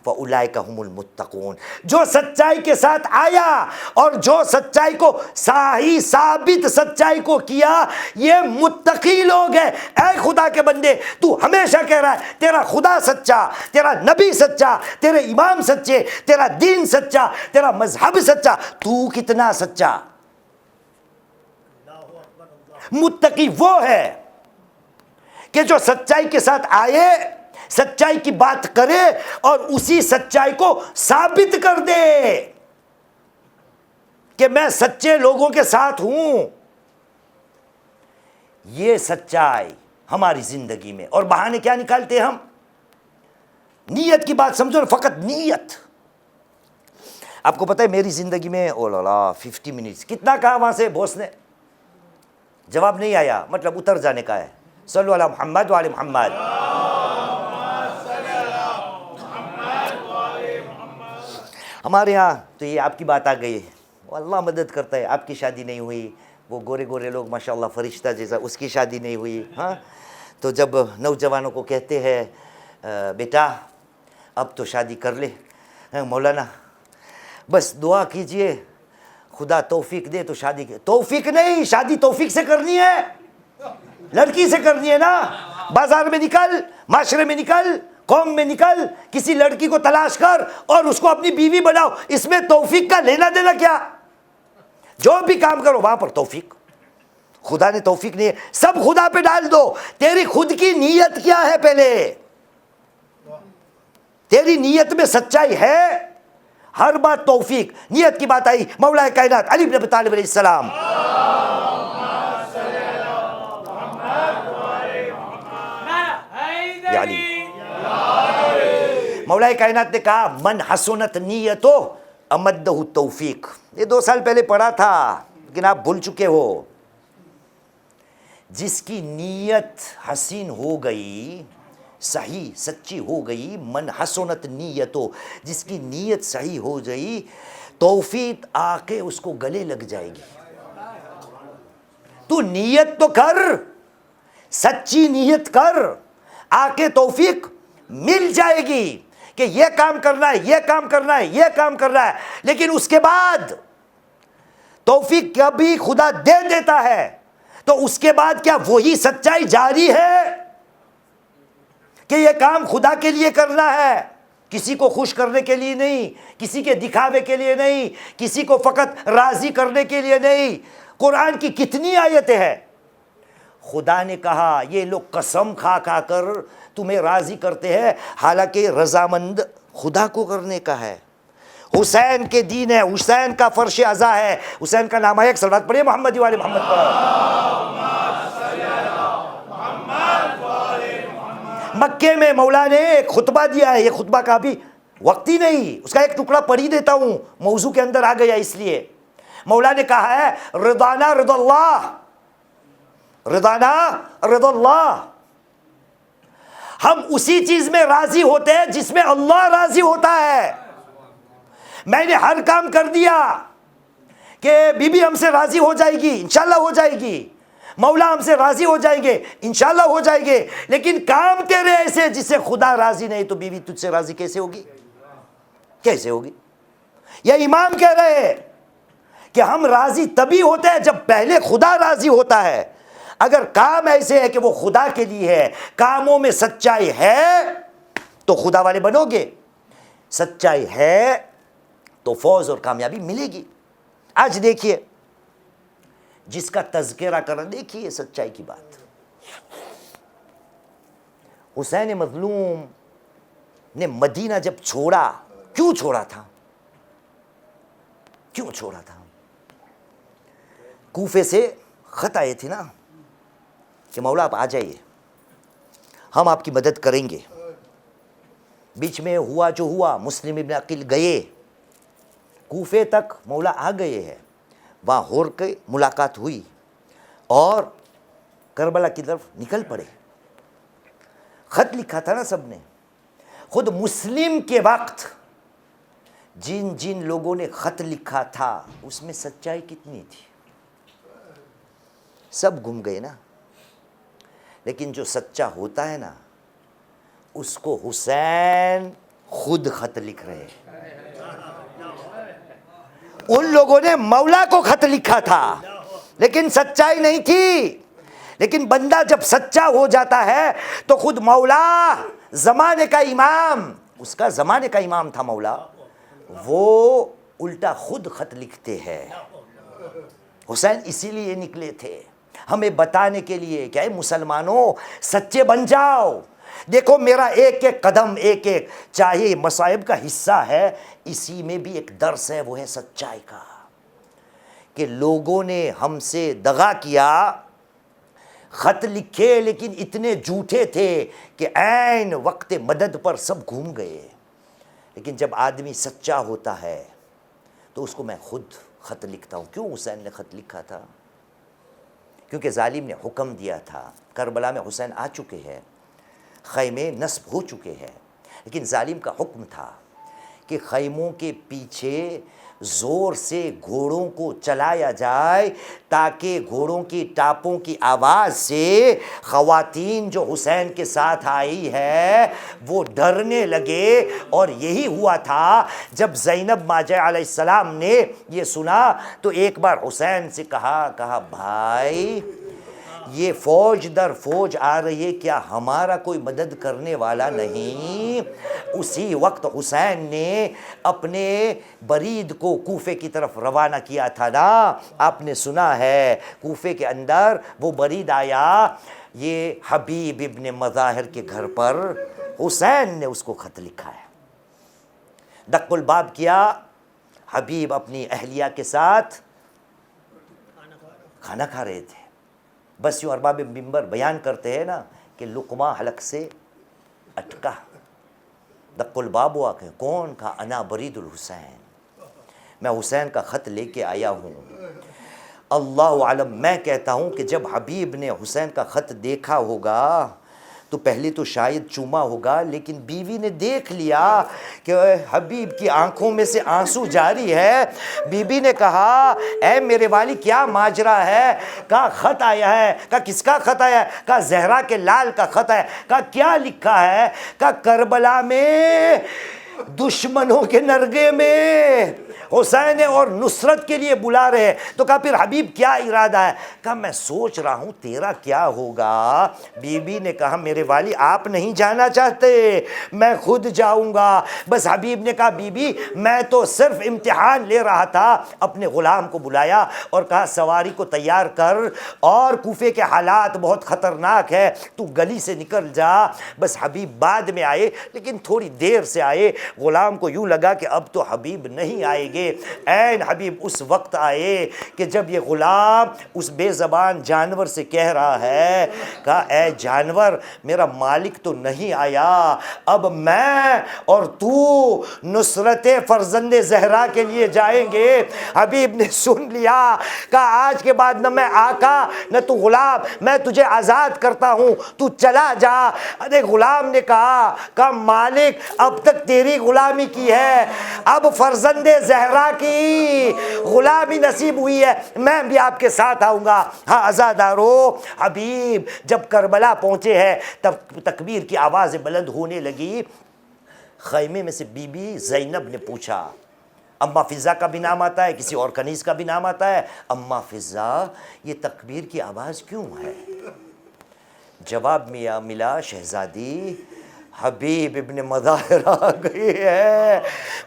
فاولئک هم المتقون۔ جو سچائی کے ساتھ آیا اور جو سچائی کو صحیح ثابت سچائی کو کیا، یہ متقی لوگ ہیں۔ اے خدا کے بندے، تو ہمیشہ کہہ رہا ہے تیرا خدا سچا، تیرا نبی سچا، تیرے امام سچے، تیرا دین سچا، تیرا مذہب سچا، تو کتنا سچا؟ متقی وہ ہے کہ جو سچائی کے ساتھ آئے، سچائی کی بات کرے اور اسی سچائی کو ثابت کر دے کہ میں سچے لوگوں کے ساتھ ہوں۔ یہ سچائی ہماری زندگی میں، اور بہانے کیا نکالتے ہم؟ نیت کی بات سمجھو نا، فقط نیت۔ آپ کو پتہ ہے میری زندگی میں 50 منٹس کتنا کہا وہاں سے بوس نے؟ جواب نہیں آیا، مطلب اتر جانے کا ہے۔ صلو علی محمد وعلی محمد۔ ہمارے ہاں تو یہ آپ کی بات آ گئی، وہ اللہ مدد کرتا ہے، آپ کی شادی نہیں ہوئی، وہ گورے گورے لوگ ماشاءاللہ فرشتہ جیسا، اس کی شادی نہیں ہوئی، ہاں، تو جب نوجوانوں کو کہتے ہیں بیٹا اب تو شادی کر لے، مولانا بس دعا کیجئے خدا توفیق دے تو شادی کے۔ توفیق نہیں، شادی توفیق سے کرنی ہے، لڑکی سے کرنی ہے نا۔ بازار میں نکل، معاشرے میں نکل، قوم میں نکل، کسی لڑکی کو تلاش کر اور اس کو اپنی بیوی بناؤ، اس میں توفیق کا لینا دینا کیا؟ جو بھی کام کرو وہاں پر توفیق، خدا نے توفیق نہیں ہے، سب خدا پہ ڈال دو۔ تیری خود کی نیت کیا ہے؟ پہلے تیری نیت میں سچائی ہے؟ ہر بات توفیق، نیت کی بات آئی، مولا کائنات علی بن ابی طالب علیہ السلام، یعنی مولا کائنات نے کہا من حسنت نیتو امدہ توفیق۔ یہ 2 سال پہلے پڑھا تھا لیکن آپ بھول چکے ہو۔ جس کی نیت حسین ہو گئی، صحیح سچی ہو گئی، من حسنت نیتو، جس کی نیت صحیح ہو گئی، توفیق آ کے اس کو گلے لگ جائے گی۔ تو نیت تو کر، سچی نیت کر، آ کے توفیق مل جائے گی کہ یہ کام کرنا ہے، یہ کام کرنا ہے، یہ کام کرنا ہے۔ لیکن اس کے بعد توفیق کبھی خدا دے دیتا ہے تو اس کے بعد کیا وہی سچائی جاری ہے کہ یہ کام خدا کے لیے کرنا ہے، کسی کو خوش کرنے کے لیے نہیں، کسی کے دکھاوے کے لیے نہیں، کسی کو فقط راضی کرنے کے لیے نہیں۔ قرآن کی کتنی آیتیں ہیں، خدا نے کہا یہ لوگ قسم کھا کھا کر تمہیں راضی کرتے ہیں، حالانکہ رضامند خدا کو کرنے کا ہے۔ حسین کے دین ہے، حسین کا فرش عزا ہے، حسین کا نام ہے، ایک صلوات پڑھیے محمد والے محمد پر۔ مکے میں مولا نے ایک خطبہ دیا ہے، یہ خطبہ کا بھی وقت ہی نہیں، اس کا ایک ٹکڑا پڑھ ہی دیتا ہوں، موضوع کے اندر آ گیا اس لیے۔ مولا نے کہا ہے رضانا رضا اللہ، رضانا رضا اللہ، ہم اسی چیز میں راضی ہوتے ہیں جس میں اللہ راضی ہوتا ہے۔ میں نے ہر کام کر دیا کہ بی بی ہم سے راضی ہو جائے گی، انشاءاللہ ہو جائے گی، مولا ہم سے راضی ہو جائیں گے، انشاءاللہ ہو جائیں گے، لیکن کام تیرے ایسے جس سے خدا راضی نہیں تو بیوی تجھ سے راضی کیسے ہوگی؟ کیسے ہوگی؟ یہ امام کہہ رہے ہیں کہ ہم راضی تبھی ہوتے ہیں جب پہلے خدا راضی ہوتا ہے۔ اگر کام ایسے ہے کہ وہ خدا کے لیے ہے، کاموں میں سچائی ہے تو خدا والے بنو گے، سچائی ہے تو فوز اور کامیابی ملے گی۔ آج دیکھیے جس کا تذکرہ کرنا، دیکھیے سچائی کی بات، حسین مظلوم نے مدینہ جب چھوڑا، کیوں چھوڑا تھا؟ کیوں چھوڑا تھا؟ کوفے سے خط آئے تھے نا کہ مولا آپ آ جائیے، ہم آپ کی مدد کریں گے۔ بیچ میں ہوا جو ہوا، مسلم ابن عقیل گئے کوفے تک، مولا آ گئے ہیں، وہاں ہور کے ملاقات ہوئی اور کربلا کی طرف نکل پڑے۔ خط لکھا تھا نا سب نے، خود مسلم کے وقت جن جن لوگوں نے خط لکھا تھا اس میں سچائی کتنی تھی؟ سب گم گئے نا۔ لیکن جو سچا ہوتا ہے نا اس کو حسین خود خط لکھ رہے ہیں۔ ان لوگوں نے مولا کو خط لکھا تھا لیکن سچائی نہیں تھی۔ لیکن بندہ جب سچا ہو جاتا ہے تو خود مولا، زمانے کا امام، اس کا زمانے کا امام تھا مولا، وہ الٹا خود خط لکھتے ہیں۔ حسین اسی لیے نکلے تھے، ہمیں بتانے کے لیے کہ اے مسلمانوں سچے بن جاؤ۔ دیکھو میرا ایک ایک قدم، ایک ایک چاہے مصائب کا حصہ ہے، اسی میں بھی ایک درس ہے، وہ ہے سچائی کا، کہ لوگوں نے ہم سے دغا کیا، خط لکھے لیکن اتنے جھوٹے تھے کہ عین وقت مدد پر سب گھوم گئے۔ لیکن جب آدمی سچا ہوتا ہے تو اس کو میں خود خط لکھتا ہوں۔ کیوں حسین نے خط لکھا تھا؟ کیونکہ ظالم نے حکم دیا تھا، کربلا میں حسین آ چکے ہیں، خیمے نصب ہو چکے ہیں، لیکن ظالم کا حکم تھا کہ خیموں کے پیچھے زور سے گھوڑوں کو چلایا جائے تاکہ گھوڑوں کی ٹاپوں کی آواز سے خواتین جو حسین کے ساتھ آئی ہے وہ ڈرنے لگے۔ اور یہی ہوا تھا جب زینب ماجہ علیہ السلام نے یہ سنا تو ایک بار حسین سے کہا بھائی یہ فوج در فوج آ رہی ہے، کیا ہمارا کوئی مدد کرنے والا نہیں؟ اسی وقت حسین نے اپنے برید کو کوفے کی طرف روانہ کیا تھا نا، آپ نے سنا ہے کوفے کے اندر وہ برید آیا، یہ حبیب ابن مظاہر کے گھر پر حسین نے اس کو خط لکھا ہے۔ دق الباب کیا، حبیب اپنی اہلیہ کے ساتھ کھانا کھا رہے تھے۔ بس یوں ارباب منبر بیان کرتے ہیں نا کہ لقمہ حلق سے اٹکا، دق الباب ہوا کہ کون؟ کہا انا برید الحسین، میں حسین کا خط لے کے آیا ہوں۔ اللہ عالم، میں کہتا ہوں کہ جب حبیب نے حسین کا خط دیکھا ہوگا تو پہلے تو شاید چوما ہوگا، لیکن بیوی نے دیکھ لیا کہ حبیب کی آنکھوں میں سے آنسو جاری ہے۔ بیوی نے کہا اے میرے والی کیا ماجرا ہے؟ کہا خط آیا ہے۔ کہا کس کا خط آیا ہے؟ کہا زہرا کے لال کا خط ہے۔ کہا کیا لکھا ہے؟ کہا کربلا میں دشمنوں کے نرگے میں حسین اور نصرت کے لیے بلا رہے۔ تو کہا پھر حبیب کیا ارادہ ہے؟ کہا میں سوچ رہا ہوں تیرا کیا ہوگا۔ بی بی نے کہا میرے والی آپ نہیں جانا چاہتے، میں خود جاؤں گا۔ بس حبیب نے کہا بی بی میں تو صرف امتحان لے رہا تھا۔ اپنے غلام کو بلایا اور کہا سواری کو تیار کر، اور کوفے کے حالات بہت خطرناک ہے، تو گلی سے نکل جا۔ بس حبیب بعد میں آئے، لیکن تھوڑی دیر سے آئے۔ غلام کو یوں لگا کہ اب تو حبیب نہیں آئے گے۔ عین حبیب اس وقت آئے کہ جب یہ غلام اس بے زبان جانور سے کہہ رہا ہے، کہا اے جانور میرا مالک تو نہیں آیا، اب میں اور تو نصرت فرزند زہرا کے لیے جائیں گے۔ حبیب نے سن لیا، کہا آج کے بعد نہ میں آقا نہ تو غلام، میں تجھے آزاد کرتا ہوں، تو چلا جا۔ ارے غلام نے کہا مالک اب تک تیری غلامی کی ہے، اب فرزند زہرا زہرا کی غلامی نصیب ہوئی ہے، میں بھی آپ کے ساتھ آؤں گا۔ ہاں عزادارو، حبیب جب کربلا پہنچے ہیں تب تکبیر کی آوازیں بلند ہونے لگی۔ خیمے میں سے بی بی زینب نے پوچھا، اماں فضا کا بھی نام آتا ہے، کسی اور کنیز کا بھی نام آتا ہے، اماں فضا یہ تکبیر کی آواز کیوں ہے؟ جواب میں ملا، شہزادی حبیب ابن مظاہر آ گئی ہے۔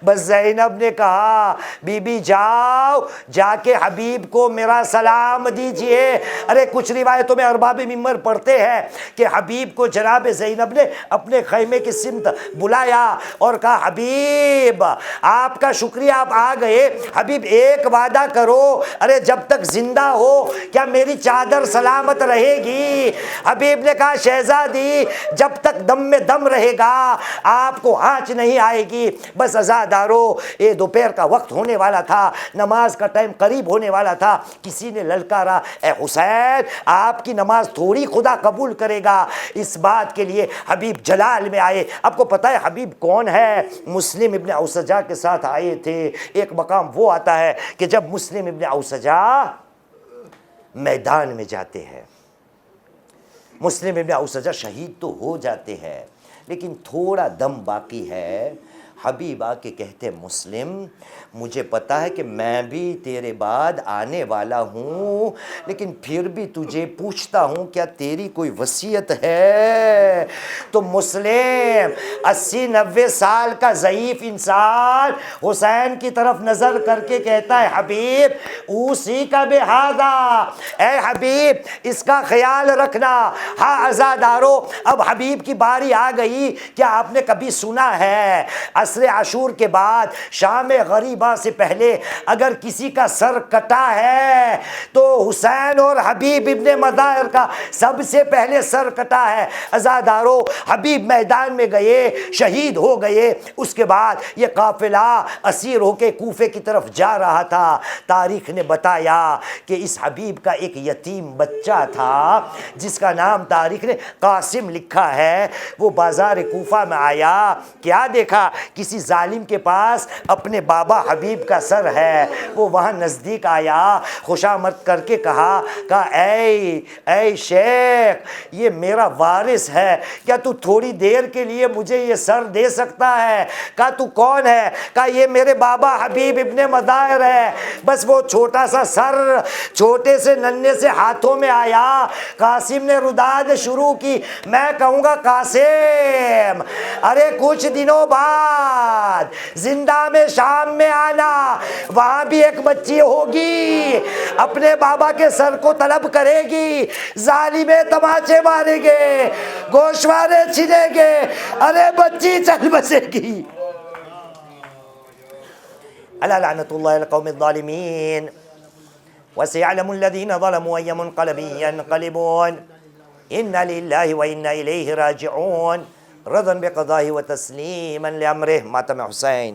بس زینب نے کہا، بی بی جاؤ، جا کے حبیب کو میرا سلام دیجئے۔ ارے کچھ روایتوں میں ارباب ممبر پڑھتے ہیں کہ حبیب کو جناب زینب نے اپنے خیمے کی سمت بلایا اور کہا، حبیب آپ کا شکریہ، آپ آ گئے، حبیب ایک وعدہ کرو، ارے جب تک زندہ ہو کیا میری چادر سلامت رہے گی؟ حبیب نے کہا، شہزادی جب تک دم میں دم رہے گا آپ کو آنچ نہیں آئے گی۔ بس عزادارو، یہ دوپہر کا وقت ہونے والا تھا، نماز کا ٹائم قریب ہونے والا تھا، کسی نے للکارا، اے حسین آپ کی نماز تھوڑی خدا قبول کرے گا؟ اس بات کے لیے حبیب جلال میں آئے۔ آپ کو پتہ ہے حبیب کون ہے؟ مسلم ابن اوسجا کے ساتھ آئے تھے۔ ایک مقام وہ آتا ہے کہ جب مسلم ابن اوسجا میدان میں جاتے ہیں، مسلم ابن اوسجا شہید تو ہو جاتے ہیں لیکن تھوڑا دم باقی ہے۔ حبیب آ کے کہتے، مسلم مجھے پتا ہے کہ میں بھی تیرے بعد آنے والا ہوں، لیکن پھر بھی تجھے پوچھتا ہوں کیا تیری کوئی وصیت ہے؟ تو مسلم 80-90 سال کا ضعیف انسان حسین کی طرف نظر کر کے کہتا ہے، حبیب اوسی کا بہذا، اے حبیب اس کا خیال رکھنا۔ ہاں عزادارو، اب حبیب کی باری آ گئی۔ کیا آپ نے کبھی سنا ہے عصر عاشور کے بعد شام غریبہ سے پہلے اگر کسی کا سر کٹا ہے تو حسین اور حبیب ابن مظاہر کا سب سے پہلے سر کٹا ہے۔ عزادارو، حبیب میدان میں گئے، شہید ہو گئے، اس کے بعد یہ قافلہ اسیر ہو کے کوفے کی طرف جا رہا تھا۔ تاریخ نے بتایا کہ اس حبیب کا ایک یتیم بچہ تھا جس کا نام تاریخ نے قاسم لکھا ہے۔ وہ بازار کوفہ میں آیا، کیا دیکھا؟ کسی ظالم کے پاس اپنے بابا حبیب کا سر ہے۔ وہ وہاں نزدیک آیا، خوشامد کر کے کہا اے شیخ یہ میرا وارث ہے، کیا تو تھوڑی دیر کے لیے مجھے یہ سر دے سکتا ہے؟ کہا تو کون ہے؟ کہا یہ میرے بابا حبیب ابن مظاہر ہے۔ بس وہ چھوٹا سا سر چھوٹے سے ننھے سے ہاتھوں میں آیا۔ قاسم نے رداد شروع کی، میں کہوں گا قاسم ارے کچھ دنوں بعد زندہ میں شام میں آنا، وہاں بھی ایک بچی ہوگی، اپنے بابا کے سر کو طلب کرے گی، ظالمیں تماچے ماریں گے، گوشوارے چھنیں گے، ارے بچی چل بسے گی۔ الا لعنت اللہ علی القوم الظالمین وسيعلم الذين ظلموا أي منقلب ينقلبون إنا لله وإنا إليه راجعون رضا بقضائه وتسليما لأمره. ماتم حسین.